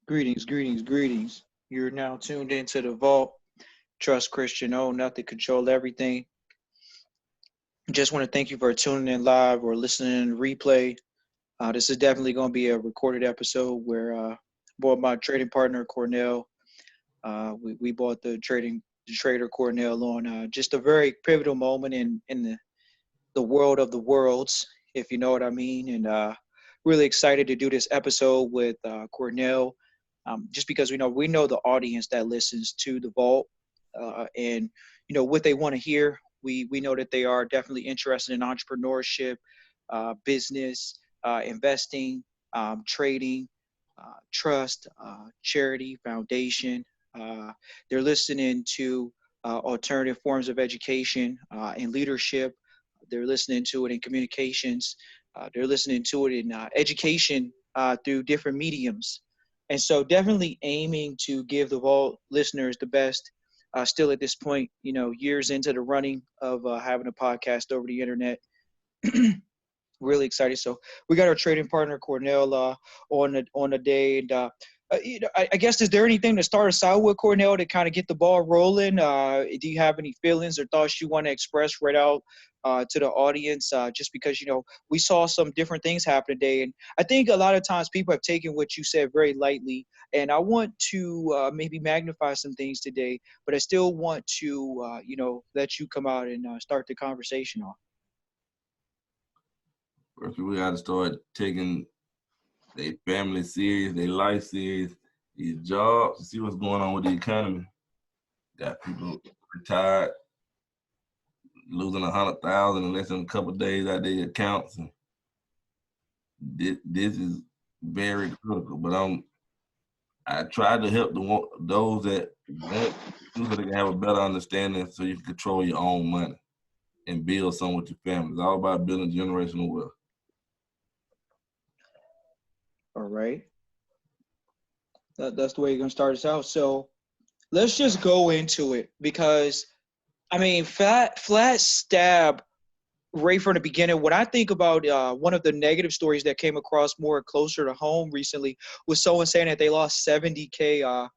Greetings, greetings, greetings. You're now tuned into the vault. Trust Christian, own nothing, control everything. Just want to thank you for tuning in live or listening in replay. This is definitely going to be a recorded episode where bought my trading partner Cornell. We bought the trader Cornell on just a very pivotal moment in the world of the worlds, if you know what I mean. And really excited to do this episode with Cornell, just because we know the audience that listens to the Vault, and what they want to hear. We know that they are definitely interested in entrepreneurship, business, investing, trading, trust, charity, foundation. Uh, they're listening to alternative forms of education and leadership. They're listening to it in communications. They're listening to it in education through different mediums. And so definitely aiming to give the Vault listeners the best. Still at this point, years into the running of having a podcast over the internet. Really excited. So we got our trading partner Cornell on the day, and I guess, is there anything to start us out with, Cornell, to kind of get the ball rolling? Do you have any feelings or thoughts you want to express right out to the audience? Just because we saw some different things happen today, and I think a lot of times people have taken what you said very lightly. And I want to maybe magnify some things today, but I still want to let you come out and start the conversation off. First, we got to start taking their family serious, their life serious, these jobs, to see what's going on with the economy. Got people retired, losing 100,000 in less than a couple of days out their accounts. And this is very critical. But I try to help those that want to, so they can have a better understanding, so you can control your own money and build something with your family. It's all about building generational wealth. All right. That's the way you're gonna start us out. So let's just go into it because I mean, flat stab right from the beginning. When I think about one of the negative stories that came across more closer to home recently was someone saying that they lost 70K.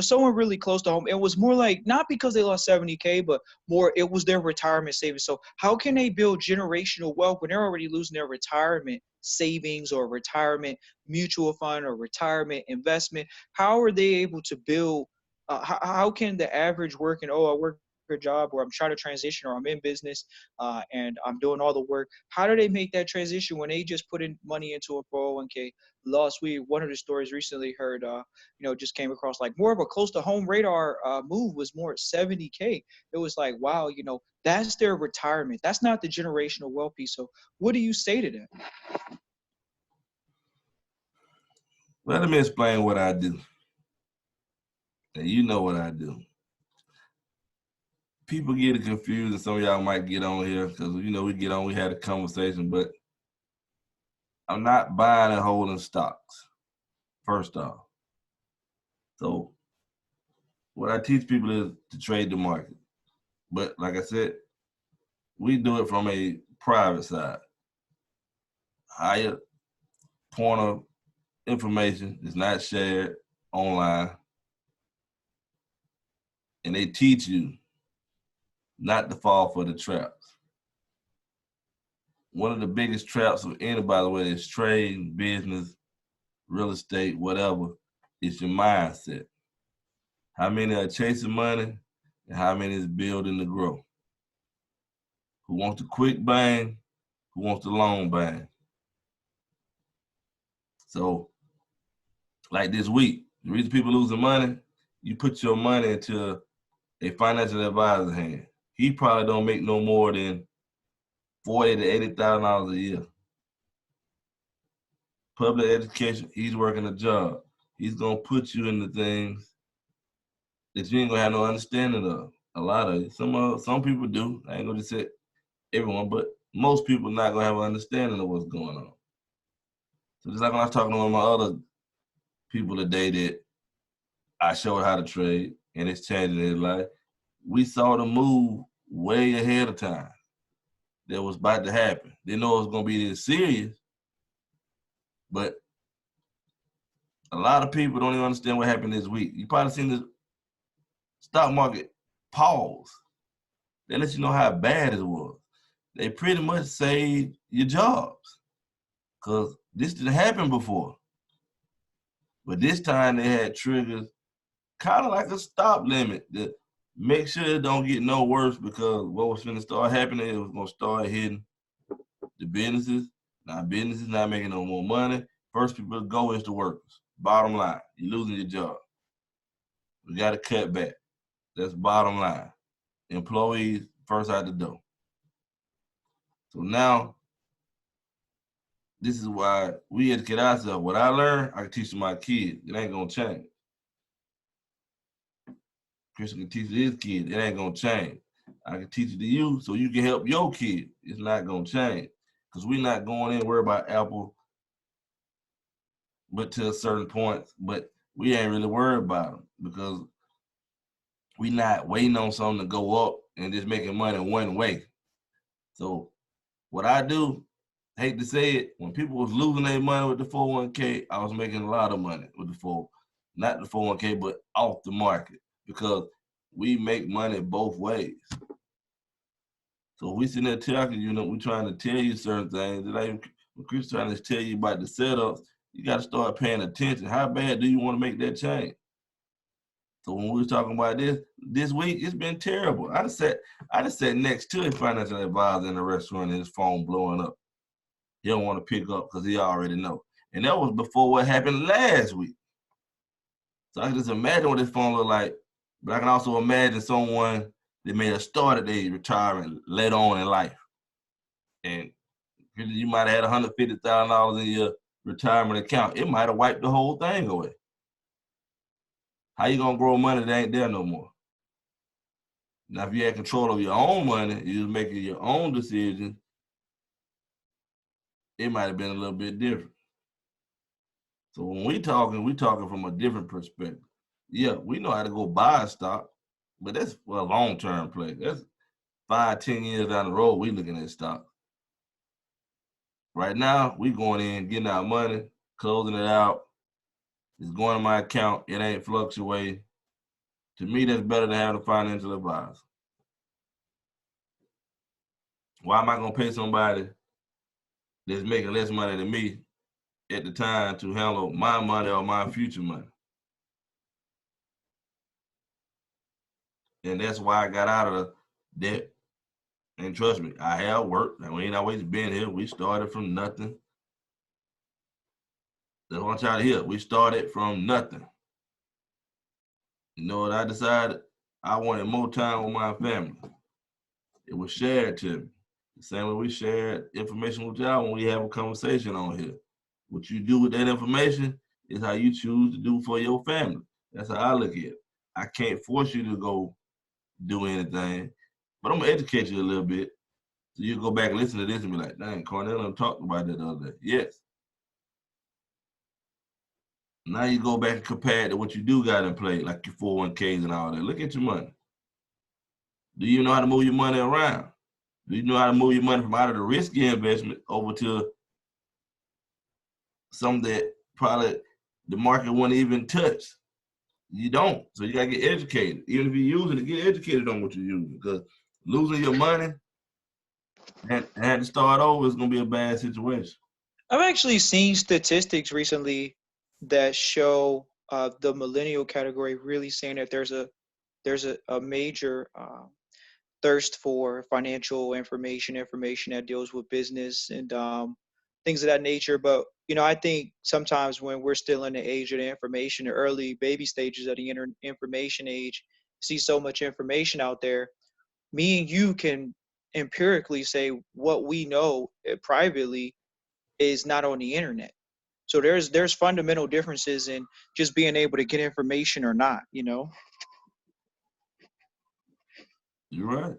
Someone really close to home. It was more like not because they lost 70K, but more it was their retirement savings. So how can they build generational wealth when they're already losing their retirement savings or retirement mutual fund or retirement investment? How are they able to build? How can the average working, I work a job or I'm trying to transition or I'm in business and I'm doing all the work. How do they make that transition when they just put in money into a 401k? Last week, one of the stories recently heard, just came across like more of a close to home radar move was more at 70K. It was like, wow, that's their retirement. That's not the generational wealth piece. So what do you say to that? Well, let me explain what I do. And you know what I do. People get it confused, and some of y'all might get on here because we get on, we had a conversation, but I'm not buying and holding stocks, first off. So what I teach people is to trade the market. But like I said, we do it from a private side. Higher point of information is not shared online. And they teach you not to fall for the traps. One of the biggest traps of anybody, whether it's trade, business, real estate, whatever, is your mindset. How many are chasing money and how many is building to grow? Who wants the quick bang? Who wants the long bang? So, like this week, the reason people losing money, you put your money into a financial advisor's hand. He probably don't make no more than $40,000 to $80,000 a year. Public education, he's working a job. He's gonna put you into things that you ain't gonna have no understanding of. A lot of it. Some people do. I ain't gonna say everyone, but most people not gonna have an understanding of what's going on. So just like when I was talking to one of my other people today that I showed how to trade and it's changing their life, we saw the move way ahead of time that was about to happen. Didn't know it was gonna be this serious, but A lot of people don't even understand what happened this week. You probably seen the stock market pause. They let you know how bad it was. They pretty much saved your jobs because this didn't happen before. But this time they had triggers, kind of like a stop limit to make sure it don't get no worse, because what was going to start happening, it was going to start hitting the businesses. Now businesses not making no more money. First people to go is the workers. Bottom line, you're losing your job. We got to cut back. That's bottom line. Employees first out the door. So now, this is why we educate ourselves. What I learned, I can teach to my kids. It ain't gonna change. Christian can teach his kids. It ain't gonna change. I can teach it to you so you can help your kid. It's not gonna change. Because we're not going in worry about Apple, but to a certain point. But we ain't really worried about them because we not waiting on something to go up and just making money one way. So what I do, hate to say it, when people was losing their money with the 401k, I was making a lot of money with the not the 401k, but off the market, because we make money both ways. So we sitting there talking, we trying to tell you certain things. Like when Chris trying to tell you about the setups, you got to start paying attention. How bad do you want to make that change? So when we was talking about this week, it's been terrible. I just sat next to a financial advisor in a restaurant and his phone blowing up. He don't want to pick up because he already know. And that was before what happened last week. So I can just imagine what this phone look like. But I can also imagine someone that may have started their retirement later on in life. And you might have had $150,000 in your retirement account. It might have wiped the whole thing away. How you gonna grow money that ain't there no more? Now, if you had control of your own money, you was making your own decisions, it might have been a little bit different. So when we talking from a different perspective. Yeah, we know how to go buy a stock, but that's for a long-term play. That's 5-10 years down the road, we looking at stock. Right now, we going in, getting our money, closing it out. It's going to my account. It ain't fluctuating. To me, that's better than having a financial advisor. Why am I going to pay somebody that's making less money than me at the time to handle my money or my future money? And that's why I got out of the debt. And trust me, I have worked. And we ain't always been here. We started from nothing. That's what I'm trying to hear. We started from nothing. You know what I decided? I wanted more time with my family. It was shared to me. The same way we shared information with y'all when we have a conversation on here. What you do with that information is how you choose to do for your family. That's how I look at it. I can't force you to go do anything, but I'm gonna educate you a little bit. So you go back and listen to this and be like, dang, Cornell talked about that the other day. Yes. Now you go back and compare it to what you do got in play, like your 401ks and all that. Look at your money. Do you know how to move your money around? Do you know how to move your money from out of the risky investment over to some that probably the market won't even touch? You don't. So you gotta get educated. Even if you're using it, get educated on what you're using. Because losing your money and had to start over is gonna be a bad situation. I've actually seen statistics recently that show the millennial category really saying that there's a major thirst for financial information that deals with business and things of that nature. But I think sometimes when we're still in the age of the information, the early baby stages of the information age, see so much information out there. Me and you can empirically say what we know privately is not on the internet. So there's fundamental differences in just being able to get information or not. You're right.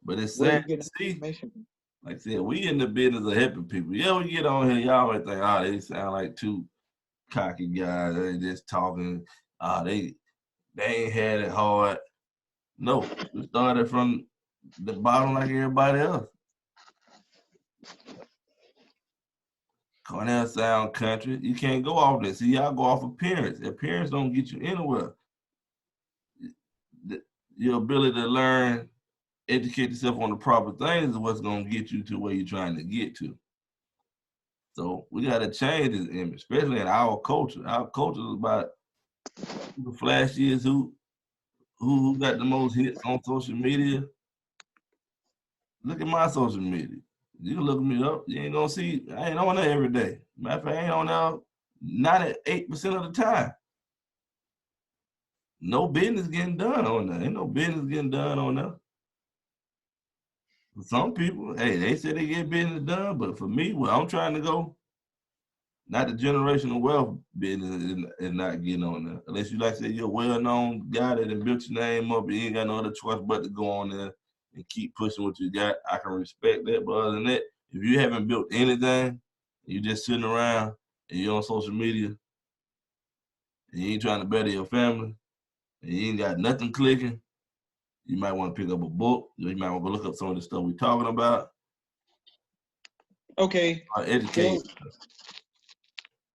But it's Where sad you getting to see. information from? Like I said, we in the business of helping people. Yeah, we get on here, y'all might think, oh, they sound like two cocky guys. They just talking. They ain't had it hard. No, we started from the bottom like everybody else. Cornell sound country. You can't go off that. See, y'all go off appearance. Appearance don't get you anywhere. Your ability to learn, educate yourself on the proper things is what's going to get you to where you're trying to get to. So we got to change this image, especially in our culture. Our culture is about who the flashiest, who got the most hits on social media. Look at my social media. You can look me up. You ain't gonna see. I ain't on there every day. Matter of fact, I ain't on there 98% of the time. No business getting done on there. Ain't no business getting done on there. For some people, hey, they say they get business done, but for me, where I'm trying to go, not the generational wealth business is not getting on there. Unless you like say you're a well-known guy that done built your name up and you ain't got no other choice but to go on there and keep pushing what you got. I can respect that. But other than that, if you haven't built anything, you just sitting around and you're on social media and you ain't trying to better your family and you ain't got nothing clicking, you might want to pick up a book. You might want to go look up some of the stuff we're talking about. Okay. Educate.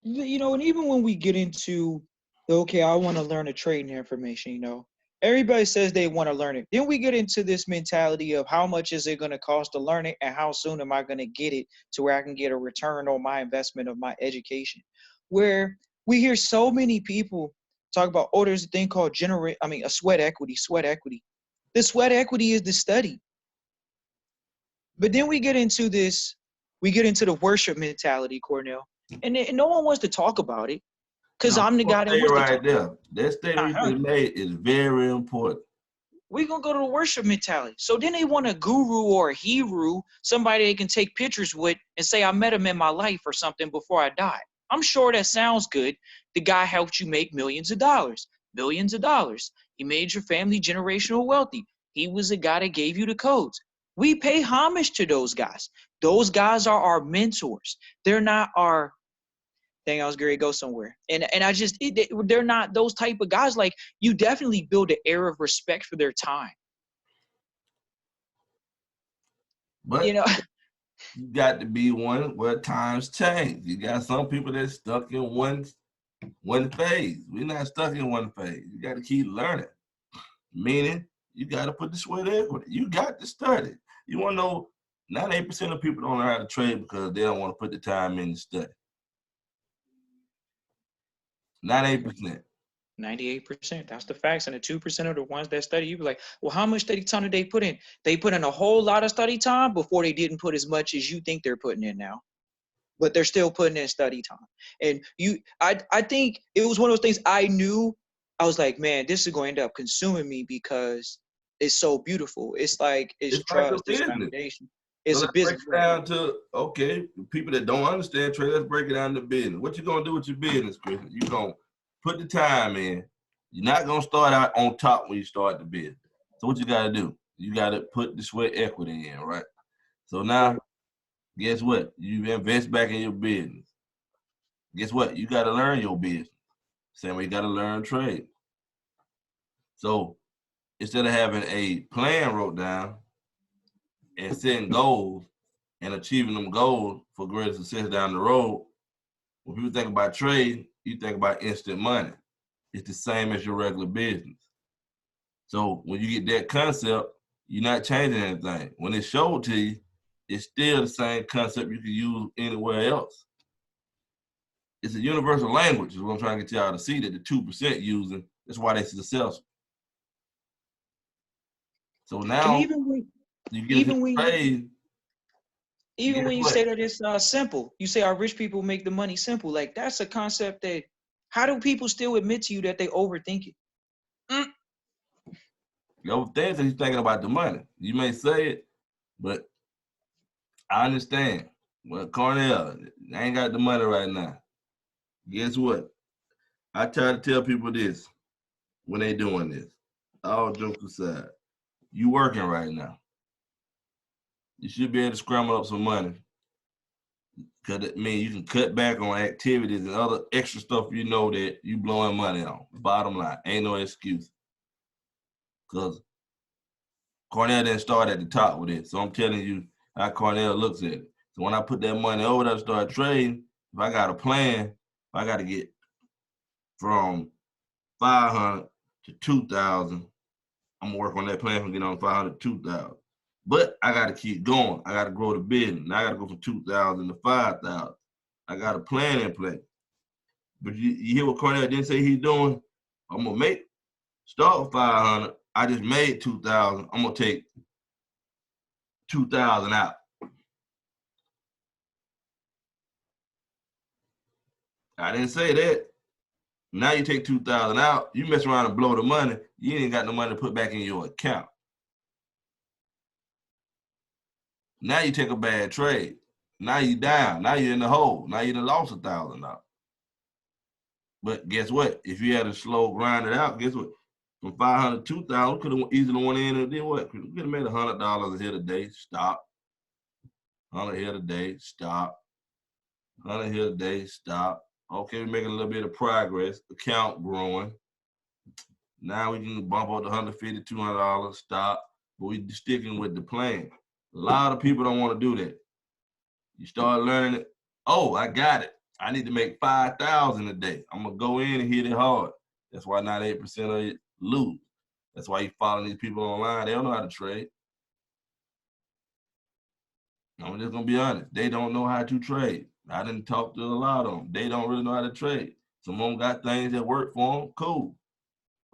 You know, and even when we get into, okay, I want to learn a trading information, you know, everybody says they want to learn it. Then we get into this mentality of how much is it going to cost to learn it and how soon am I going to get it to where I can get a return on my investment of my education. Where we hear so many people talk about, oh, there's a thing called a sweat equity. The sweat equity is the study. But then we get into the worship mentality, Cornell. And no one wants to talk about it because No, I'm the guy that wants to right talk. there. That statement you just made is very important. We're going to go to the worship mentality. So then they want a guru or a hero, somebody they can take pictures with and say, I met him in my life or something before I died. I'm sure that sounds good. The guy helped you make millions of dollars. He made your family generational wealthy. He was the guy that gave you the codes. We pay homage to those guys. Those guys are our mentors. They're not our dang, I was going to go somewhere. And they're not those type of guys. Like, you definitely build an air of respect for their time. But you know, you got to be one where times change. You got some people that's stuck in one phase. We're not stuck in one phase. You got to keep learning. Meaning, you got to put the sweat equity. You got to study. You want to know, 98% of people don't learn how to trade because they don't want to put the time in to study. 98%. 98%. That's the facts. And the 2% of the ones that study, you be like, well, how much study time did they put in? They put in a whole lot of study time before they didn't put as much as you think they're putting in now. But they're still putting in study time. And I think it was one of those things I knew. I was like, man, this is going to end up consuming me because it's so beautiful. It's like, it's like a trust, it's business. foundation. It's So a let's break business. it down to, okay, people that don't understand trade, let's break it down to business. What you going to do with your business, Chris? You're going to put the time in. You're not going to start out on top when you start the business. So what you got to do? You got to put the sweat equity in, right? So now, guess what? You invest back in your business. Guess what? You got to learn your business. Same way you got to learn trade. So instead of having a plan wrote down and setting goals and achieving them goals for greater success down the road, when people think about trade, you think about instant money. It's the same as your regular business. So when you get that concept, you're not changing anything. When it's showed to you, it's still the same concept you can use anywhere else. It's a universal language is what I'm trying to get y'all to see that the 2% using. That's why they're successful. So now And even when you get into even when trade. even when you say that it's simple, you say our rich people make the money simple. Like, that's a concept that, how do people still admit to you that they overthink it? You overthink that he's thinking about the money. You may say it, but I understand. Well, Cornell, I ain't got the money right now. Guess what? I try to tell people this when they doing this. All jokes aside, you working right now. You should be able to scramble up some money. Because it means you can cut back on activities and other extra stuff you know that you blowing money on. Bottom line, ain't no excuse. Because Cornell didn't start at the top with it. So I'm telling you how Cornell looks at it. So when I put that money over there and start trading, if I got a plan, if I got to get from 500 to 2,000, I'm gonna work on that plan from getting on 500 to 2,000. But I got to keep going. I got to grow the business. Now I got to go from 2,000 to 5,000. I got a plan in place. But you hear what Cornell didn't say he's doing? I'm gonna start with 500. I just made 2,000. I'm gonna take 2,000 out. I didn't say that. Now you take 2,000 out. You mess around and blow the money. You ain't got no money to put back in your account. Now you take a bad trade. Now you down. Now you're in the hole. Now you done lost $1,000. But guess what? If you had a slow grind it out, guess what? From 500 to 2,000, could have easily went in and did what? Could have made $100 a hit a day. Stop. 100 hit a day. Stop. 100 hit a day. Stop. Okay, we're making a little bit of progress. Account growing. Now we can bump up to $150, $200. Stop. But we sticking with the plan. A lot of people don't want to do that. You start learning it. Oh, I got it. I need to make 5,000 a day. I'm gonna go in and hit it hard. That's why 98% of it lose. That's why you following these people online. They don't know how to trade. I'm just gonna be honest. They don't know how to trade. I didn't talk to a lot of them. They don't really know how to trade. Some of them got things that work for them. Cool.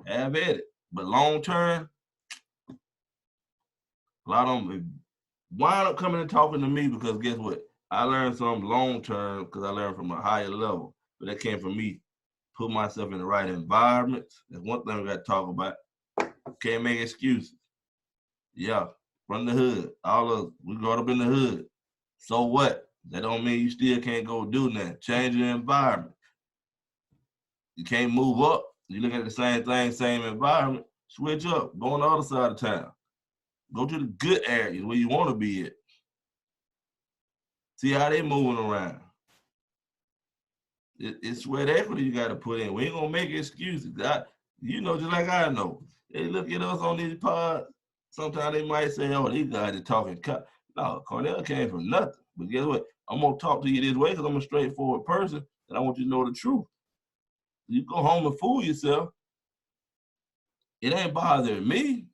Have at it. But long term, a lot of them wind up coming and talking to me because guess what? I learned something long term because I learned from a higher level. But that came from me put myself in the right environments. That's one thing we got to talk about. Can't make excuses. Yeah, from the hood. All of us, we grew up in the hood. So what? That don't mean you still can't go do nothing. Change your environment. You can't move up. You look at the same thing, same environment. Switch up. Go on the other side of town. Go to the good areas where you want to be at. See how they moving around. It's sweat equity you got to put in. We ain't gonna make excuses. Just like I know. They look at us on these pods. Sometimes they might say, "Oh, these guys are talking." No, Cornell came from nothing. But guess what? I'm gonna talk to you this way because I'm a straightforward person, and I want you to know the truth. You go home and fool yourself. It ain't bothering me.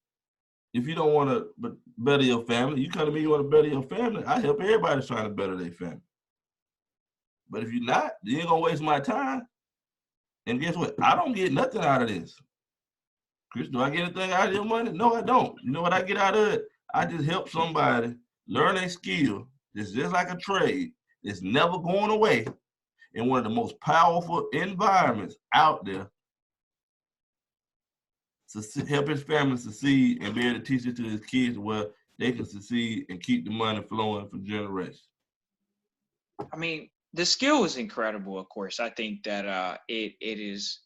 If you don't want to better your family, you come to me, you want to better your family. I help everybody trying to better their family. But if you're not, you ain't gonna waste my time. And guess what? I don't get nothing out of this. Chris, do I get anything out of your money? No, I don't. You know what I get out of it? I just help somebody learn a skill that's just like a trade. It's never going away in one of the most powerful environments out there to help his family succeed and be able to teach it to his kids where they can succeed and keep the money flowing for generations. I mean, the skill is incredible. Of course, I think that it's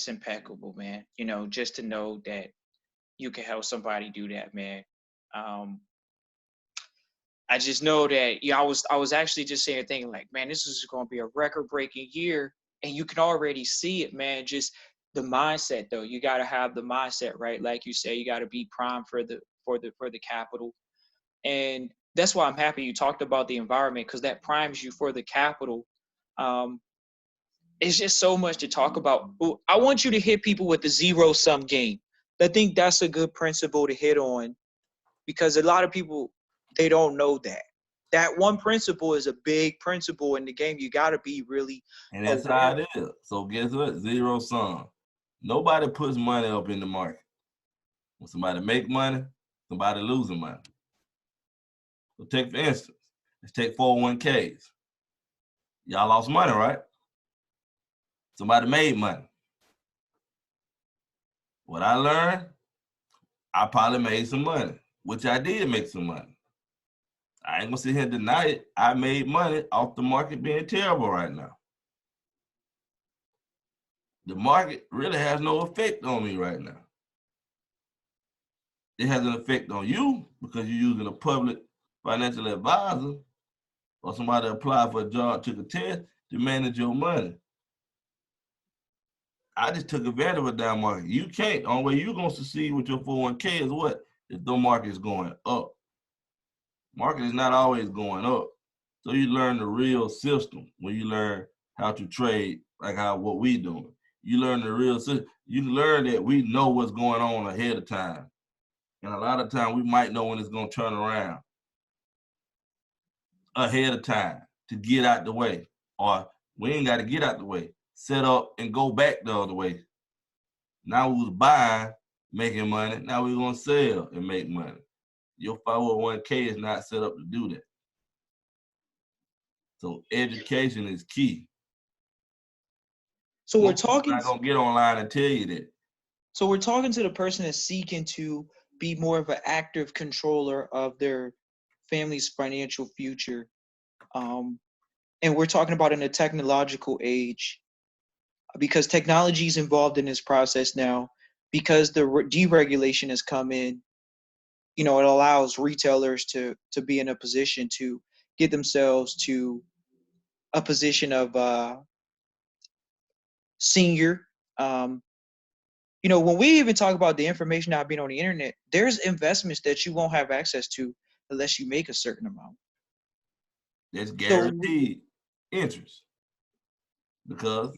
impeccable, man. Just to know that you can help somebody do that, man. I just know that I was actually just saying thinking like, man, this is going to be a record-breaking year, and you can already see it, man. Just the mindset, though. You got to have the mindset, right? Like you say, you got to be primed for the capital, and that's why I'm happy you talked about the environment because that primes you for the capital. It's just so much to talk about. I want you to hit people with the zero-sum game. I think that's a good principle to hit on because a lot of people, they don't know that. That one principle is a big principle in the game. You got to be really And that's aware. how it is. So guess what? Zero sum. Nobody puts money up in the market. When somebody make money, somebody losing money. So take for instance, let's take 401ks. Y'all lost money, right? Somebody made money. What I learned, I probably made some money, which I did make some money. I ain't gonna sit here and deny it. I made money off the market being terrible right now. The market really has no effect on me right now. It has an effect on you because you're using a public financial advisor or somebody applied for a job, took a test to manage your money. I just took advantage of a down market. You can't. The only way you're going to succeed with your 401k is what? If the market is going up. Market is not always going up. So you learn the real system when you learn how to trade, like what we doing. You learn the real system. You learn that we know what's going on ahead of time. And a lot of time we might know when it's going to turn around ahead of time to get out the way. Or we ain't got to get out the way. Set up and go back the other way. Now we was buying, making money. Now we're going to sell and make money. Your 501k is not set up to do that. So education is key. So Most people not gonna get online and tell you that. So we're talking to the person that's seeking to be more of an active controller of their family's financial future. And we're talking about in a technological age, because technology is involved in this process now, because the deregulation has come in. It allows retailers to be in a position to get themselves to a position of senior. When we even talk about the information not being on the internet, there's investments that you won't have access to unless you make a certain amount. That's guaranteed interest. Because,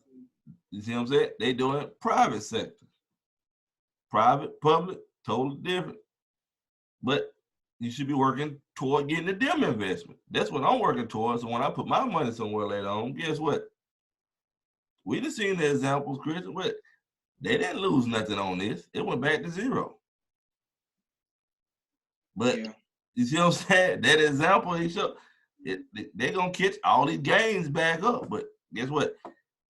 you see what I'm saying? They doing private sector. Private, public, totally different. But you should be working toward getting a dim investment. That's what I'm working towards. So when I put my money somewhere later on, guess what? We just seen the examples, Chris, but they didn't lose nothing on this. It went back to zero. But you see what I'm saying? That example, they're going to catch all these gains back up. But guess what?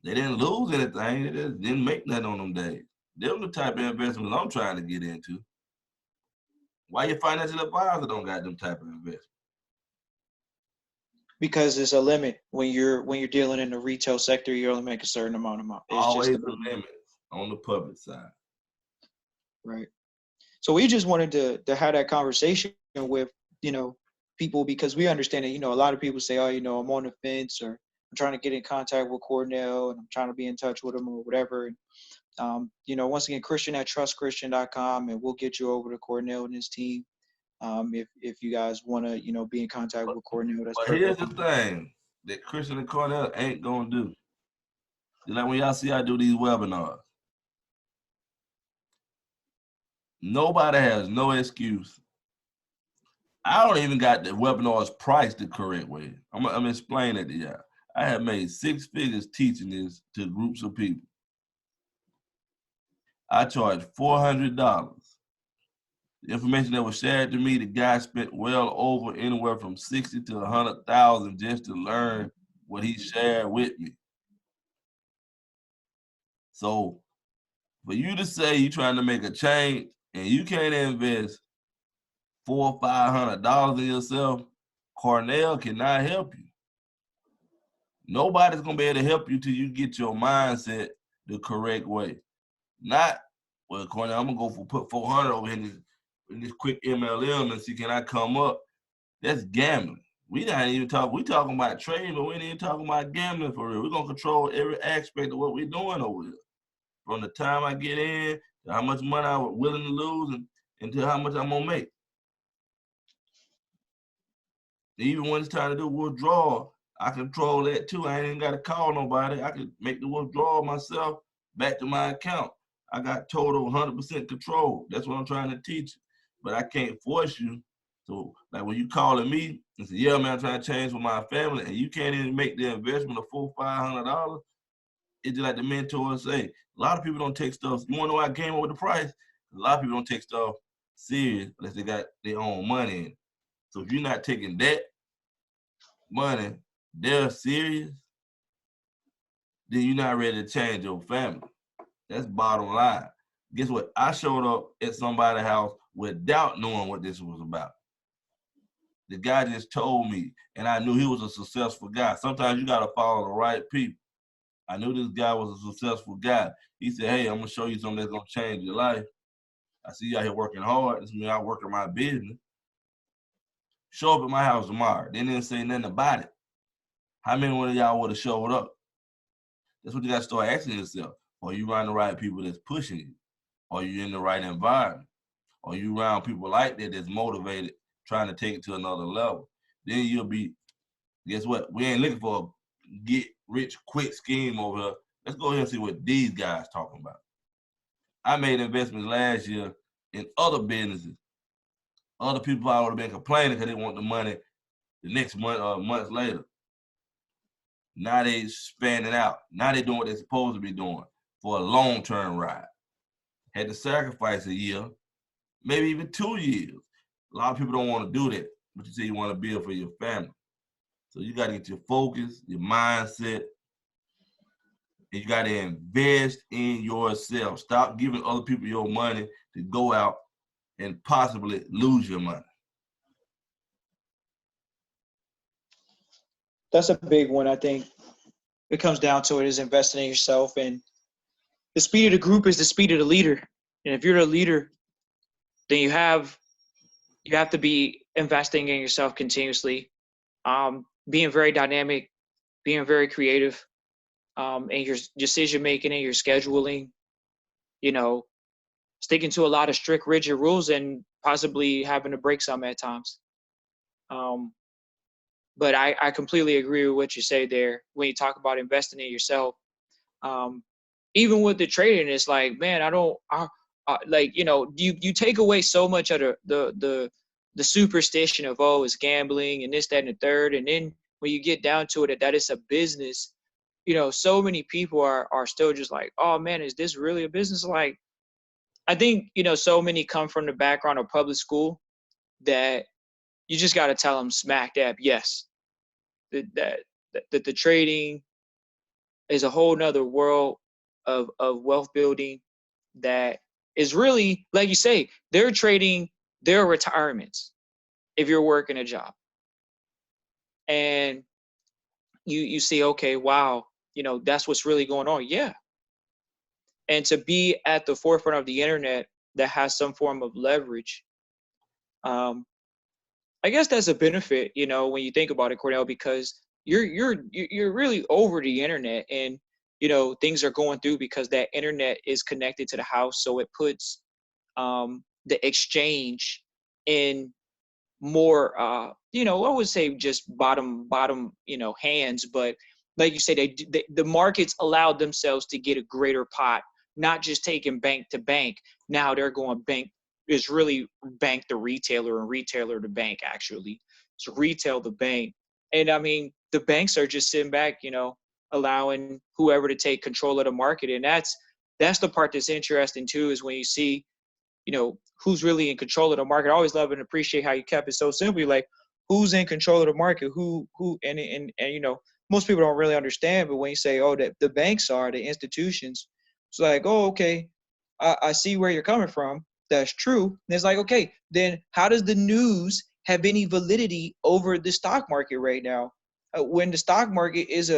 They didn't lose anything. They just didn't make nothing on them days. Them the type of investments I'm trying to get into. Why your financial advisor don't got them type of investments? Because there's a limit when you're dealing in the retail sector. You only make a certain amount. It's always just the limit on the public side. Right. So we just wanted to have that conversation with people, because we understand that a lot of people say, oh, I'm on the fence, or I'm trying to get in contact with Cornell and I'm trying to be in touch with him or whatever. Once again, Christian at trustchristian.com, and we'll get you over to Cornell and his team. If you guys want to, be in contact with Cornell, that's but perfect. here's the thing that Christian and Cornell ain't gonna do. Like when y'all see I do these webinars, nobody has no excuse. I don't even got the webinars priced the correct way. I'm explaining it to y'all. I have made 6 figures teaching this to groups of people. I charge $400. The information that was shared to me, the guy spent well over anywhere from 60 to 100,000 just to learn what he shared with me. So for you to say you're trying to make a change and you can't invest $400 or $500 in yourself, Cornell cannot help you. Nobody's gonna be able to help you till you get your mindset the correct way. Not, well, Cornell, I'm gonna put 400 over in this quick MLM and see can I come up. That's gambling. We talking about trading, but we ain't even talking about gambling for real. We're gonna control every aspect of what we're doing over here. From the time I get in to how much money I was willing to lose and to how much I'm gonna make. Even when it's time to do withdrawal, I control that too. I ain't even gotta call nobody. I can make the withdrawal myself back to my account. I got total 100% control. That's what I'm trying to teach. But I can't force you. So like when you calling me and say, yeah, man, I'm trying to change for my family, and you can't even make the investment of $400-$500, it's just like the mentor say, a lot of people don't take stuff. You wanna know why I came up with the price? A lot of people don't take stuff serious unless they got their own money in it. So if you're not taking that money, they're serious, then you're not ready to change your family. That's bottom line. Guess what? I showed up at somebody's house without knowing what this was about. The guy just told me, and I knew he was a successful guy. Sometimes you gotta follow the right people. I knew this guy was a successful guy. He said, hey, I'm gonna show you something that's gonna change your life. I see you out here working hard. This means I work in my business. Show up at my house tomorrow. They didn't say nothing about it. How many one of y'all would have showed up? That's what you got to start asking yourself. Are you around the right people that's pushing you? Are you in the right environment? Are you around people like that that's motivated, trying to take it to another level? Then you'll be Guess what? We ain't looking for a get rich quick scheme over here. Let's go ahead and see what these guys talking about. I made investments last year in other businesses. Other people probably would have been complaining because they want the money the next month or months later. Now they spanning out. Now they doing what they're supposed to be doing for a long-term ride. Had to sacrifice a year, maybe even 2 years. A lot of people don't want to do that, but you say you want to build for your family. So you got to get your focus, your mindset, and you got to invest in yourself. Stop giving other people your money to go out and possibly lose your money. That's a big one. I think it comes down to it is investing in yourself, and the speed of the group is the speed of the leader. And if you're the leader, then you have to be investing in yourself continuously, being very dynamic, being very creative, in your decision making and your scheduling. You know, sticking to a lot of strict, rigid rules, and possibly having to break some at times. But I completely agree with what you say there when you talk about investing in yourself. Even with the trading, it's like, man, like, you take away so much of the superstition of, oh, it's gambling and this, that, and the third. And then when you get down to it, that it's a business, so many people are still just like, oh man, is this really a business? Like, I think, so many come from the background of public school that you just got to tell them smack dab, yes, that the trading is a whole nother world of wealth building that is really, like you say, they're trading their retirements if you're working a job. And you see, okay, wow, that's what's really going on. Yeah. And to be at the forefront of the internet that has some form of leverage, I guess that's a benefit, when you think about it, Cornell, because you're really over the internet, and things are going through because that internet is connected to the house, so it puts the exchange in more I would say just bottom hands, but like you say, the markets allowed themselves to get a greater pot, not just taking bank to bank. Now they're going bank is really bank to retailer and retailer to bank, actually. So retail to bank. And I mean, the banks are just sitting back, allowing whoever to take control of the market. And that's the part that's interesting too, is when you see who's really in control of the market. I always love and appreciate how you kept it so simple. Like, who's in control of the market? Who and most people don't really understand. But when you say, oh, the banks are the institutions, it's like, oh, okay, I see where you're coming from. That's true. And it's like, okay, then how does the news have any validity over the stock market right now? When the stock market is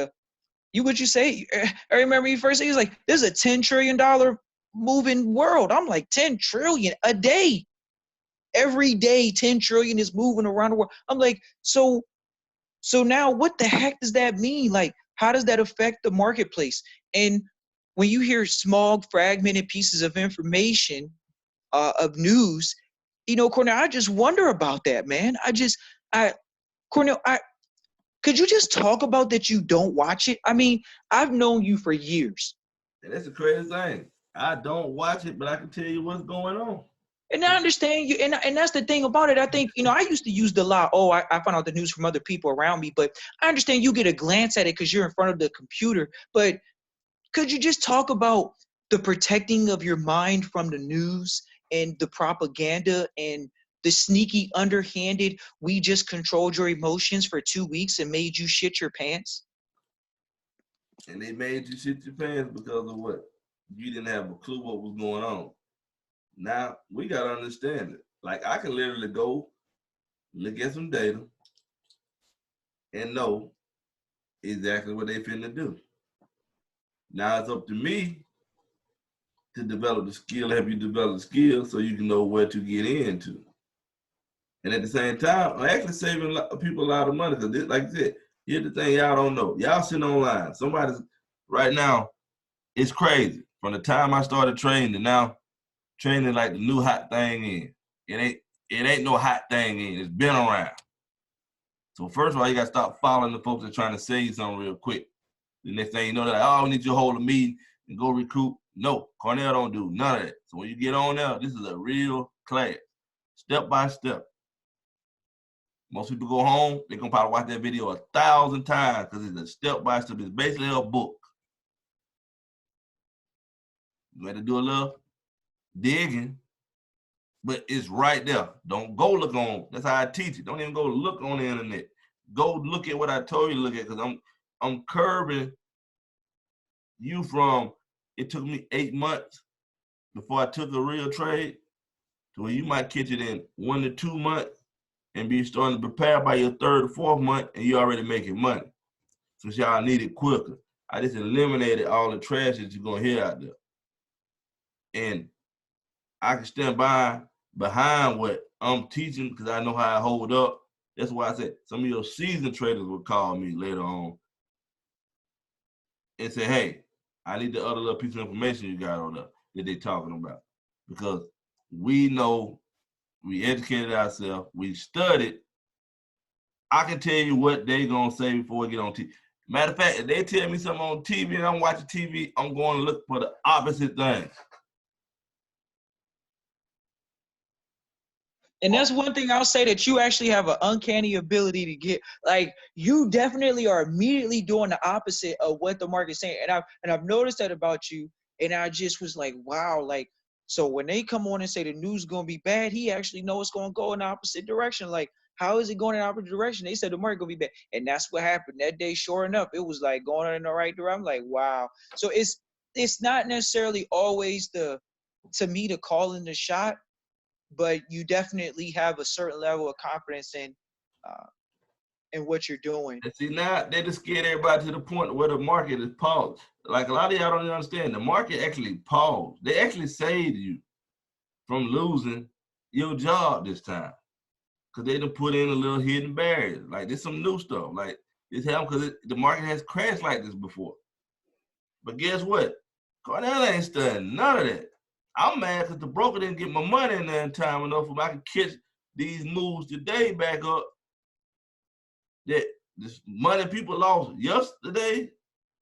what you say? I remember you first said, he was like, this is a $10 trillion moving world. I'm like, 10 trillion a day. Every day, 10 trillion is moving around the world. I'm like, so now what the heck does that mean? Like, how does that affect the marketplace? And when you hear small, fragmented pieces of information, of news, Cornell, I just wonder about that, man. Cornell, could you just talk about that you don't watch it? I mean, I've known you for years. And that's the crazy thing. I don't watch it, but I can tell you what's going on. And I understand you, and that's the thing about it. I think, I used to use the lie, oh, I find out the news from other people around me, but I understand you get a glance at it because you're in front of the computer. But could you just talk about the protecting of your mind from the news and the propaganda and the sneaky, underhanded, we just controlled your emotions for 2 weeks and made you shit your pants? And they made you shit your pants because of what? You didn't have a clue what was going on. Now, we got to understand it. Like, I can literally go look at some data and know exactly what they finna do. Now it's up to me to develop the skill, help you develop the skill so you can know where to get into. And at the same time, I'm actually saving people a lot of money because, like I said, here's the thing y'all don't know. Y'all sitting online. Somebody's right now, it's crazy. From the time I started training to now, training like the new hot thing in. It ain't no hot thing in. It's been around. So first of all, you got to stop following the folks that are trying to sell you something real quick. The next thing you know, they're like, oh, we need you to hold a meeting and go recruit. No, Cornell don't do none of that. So when you get on there, this is a real class, step by step. Most people go home, they're going to probably watch that video 1,000 times because it's a step by step. It's basically a book. You got to do a little digging, but it's right there. Don't go look on. That's how I teach it. Don't even go look on the internet. Go look at what I told you to look at, because I'm curbing you from, it took me 8 months before I took a real trade to where you might catch it in 1 to 2 months and be starting to prepare by your 3rd or 4th month, and you're already making money. So y'all need it quicker. I just eliminated all the trash that you're gonna hear out there. And I can stand behind what I'm teaching because I know how I hold up. That's why I said some of your seasoned traders will call me later on and say, hey, I need the other little piece of information you got on there that they're talking about. Because we know, we educated ourselves, we studied. I can tell you what they're gonna say before we get on TV. Matter of fact, if they tell me something on TV and I'm watching TV, I'm going to look for the opposite thing. And that's one thing I'll say, that you actually have an uncanny ability to get, like, you definitely are immediately doing the opposite of what the market's saying. And I've noticed that about you. And I just was like, wow, like, so when they come on and say the news is going to be bad, he actually knows it's going to go in the opposite direction. Like, how is it going in the opposite direction? They said the market going to be bad. And that's what happened that day. Sure enough, it was like going in the right direction. I'm like, wow. So it's not necessarily always to me, to call in the shot, but you definitely have a certain level of confidence in what you're doing. And see, now they just scared everybody to the point where the market is paused. Like, a lot of y'all don't even understand. The market actually paused. They actually saved you from losing your job this time, because they done put in a little hidden barriers. Like, there's some new stuff. Like, this happened because the market has crashed like this before. But guess what? Cornell ain't studying none of that. I'm mad because the broker didn't get my money in there in time enough for I can catch these moves today back up. That this money people lost yesterday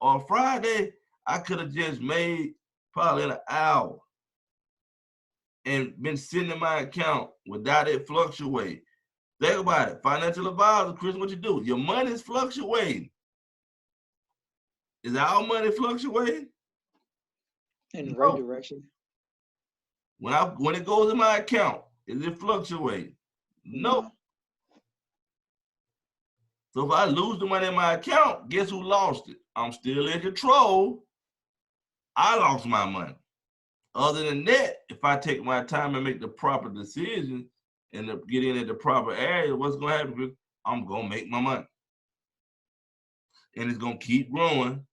or Friday, I could have just made probably in an hour and been sitting in my account without it fluctuating. Think about it. Financial advisor, Chris, what you do? Your money is fluctuating. Is our money fluctuating? In the right direction. When it goes in my account, is it fluctuating? No. So if I lose the money in my account, guess who lost it? I'm still in control. I lost my money. Other than that, if I take my time and make the proper decisions and get in at the proper area, what's going to happen? I'm going to make my money. And it's going to keep growing.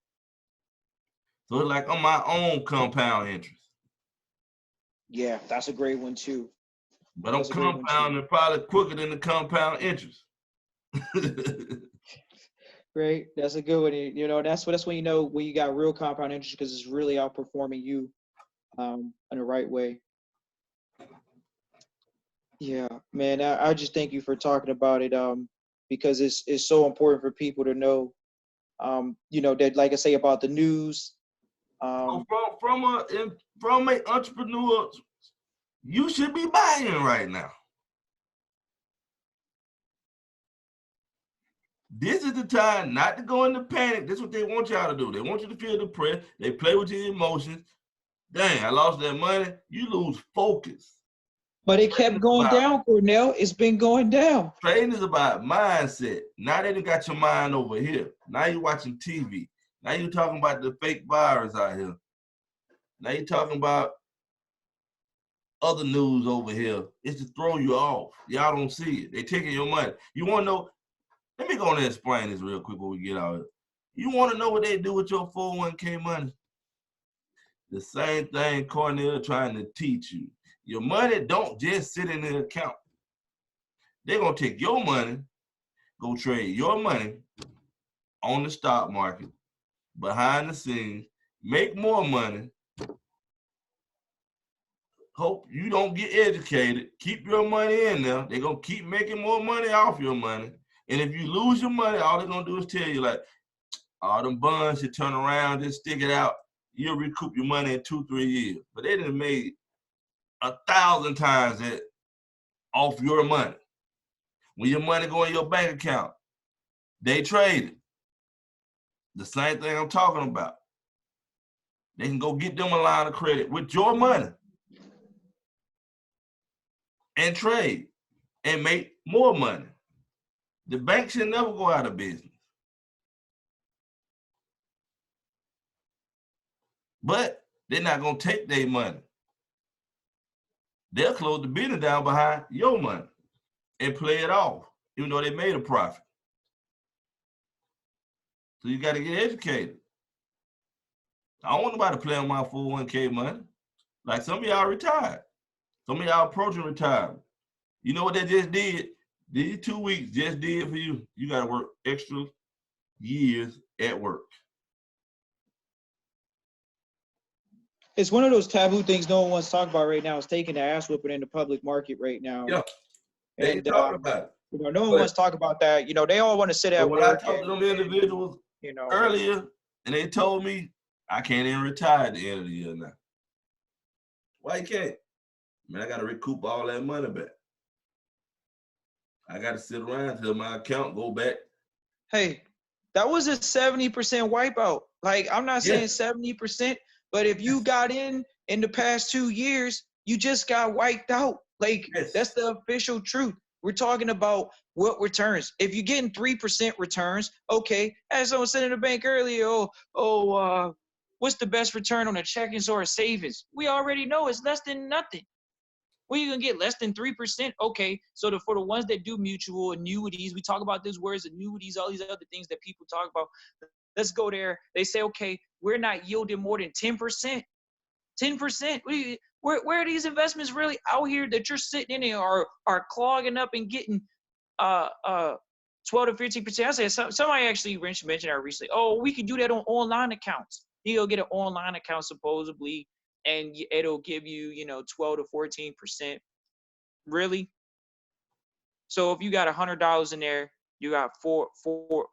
So it's like on my own compound interest. Yeah, that's a great one too. But I'm compounding probably quicker than the compound interest. Great, that's a good one. You know, that's when you know when you got real compound interest, because it's really outperforming you in the right way. Yeah, man, I just thank you for talking about it, because it's so important for people to know, you know, that, like I say about the news. So from an entrepreneur, you should be buying right now. This is the time not to go into panic. This is what they want y'all to do. They want you to feel depressed. They play with your emotions. Dang, I lost that money. You lose focus. But it kept going down, Cornell. It's been going down. Trading is about mindset. Now they got your mind over here. Now you're watching TV. Now you're talking about the fake virus out here. Now you're talking about other news over here. It's to throw you off. Y'all don't see it. They taking your money. You want to know? Let me go and explain this real quick before we get out of it. You want to know what they do with your 401k money? The same thing Cornell trying to teach you. Your money don't just sit in the account. They're going to take your money, go trade your money on the stock market, behind the scenes, make more money. Hope you don't get educated. Keep your money in there. They're going to keep making more money off your money. And if you lose your money, all they're gonna do is tell you like, all them bonds should turn around, just stick it out. You'll recoup your money in 2-3 years. But they done made 1,000 times that off your money. When your money go in your bank account, they trade it. The same thing I'm talking about. They can go get them a line of credit with your money and trade and make more money. The bank should never go out of business. But they're not gonna take their money. They'll close the business down behind your money and play it off, even though they made a profit. So you got to get educated. I don't want nobody to play on my 401k money. Like some of y'all retired. Some of y'all approaching retirement. You know what they just did? These 2 weeks just did for you. You got to work extra years at work. It's one of those taboo things no one wants to talk about right now. Is taking the ass whooping in the public market right now. Yeah, they ain't talking about it. You know, no one wants to talk about that. You know, they all want to sit at when work. I talked to them individuals earlier, and they told me I can't even retire at the end of the year now. Why you can't? Man, I got to recoup all that money back. I got to sit around until my account go back. Hey, that was a 70% wipeout. Like, I'm not saying 70%, but if you got in the past 2 years, you just got wiped out. Like, that's the official truth. We're talking about what returns. If you're getting 3% returns, okay. As someone said in the bank earlier, what's the best return on a checkings or a savings? We already know it's less than nothing. Where you gonna get less than 3%? Okay, so for the ones that do mutual annuities, we talk about these words, annuities, all these other things that people talk about. Let's go there. They say, okay, we're not yielding more than 10%. 10%. Where are these investments really out here that you're sitting in there are clogging up and getting 12 to 15%? I said somebody actually mentioned that recently. Oh, we can do that on online accounts. You'll get an online account supposedly, and it'll give you, 12 to 14%. Really? So if you got $100 in there, you got four.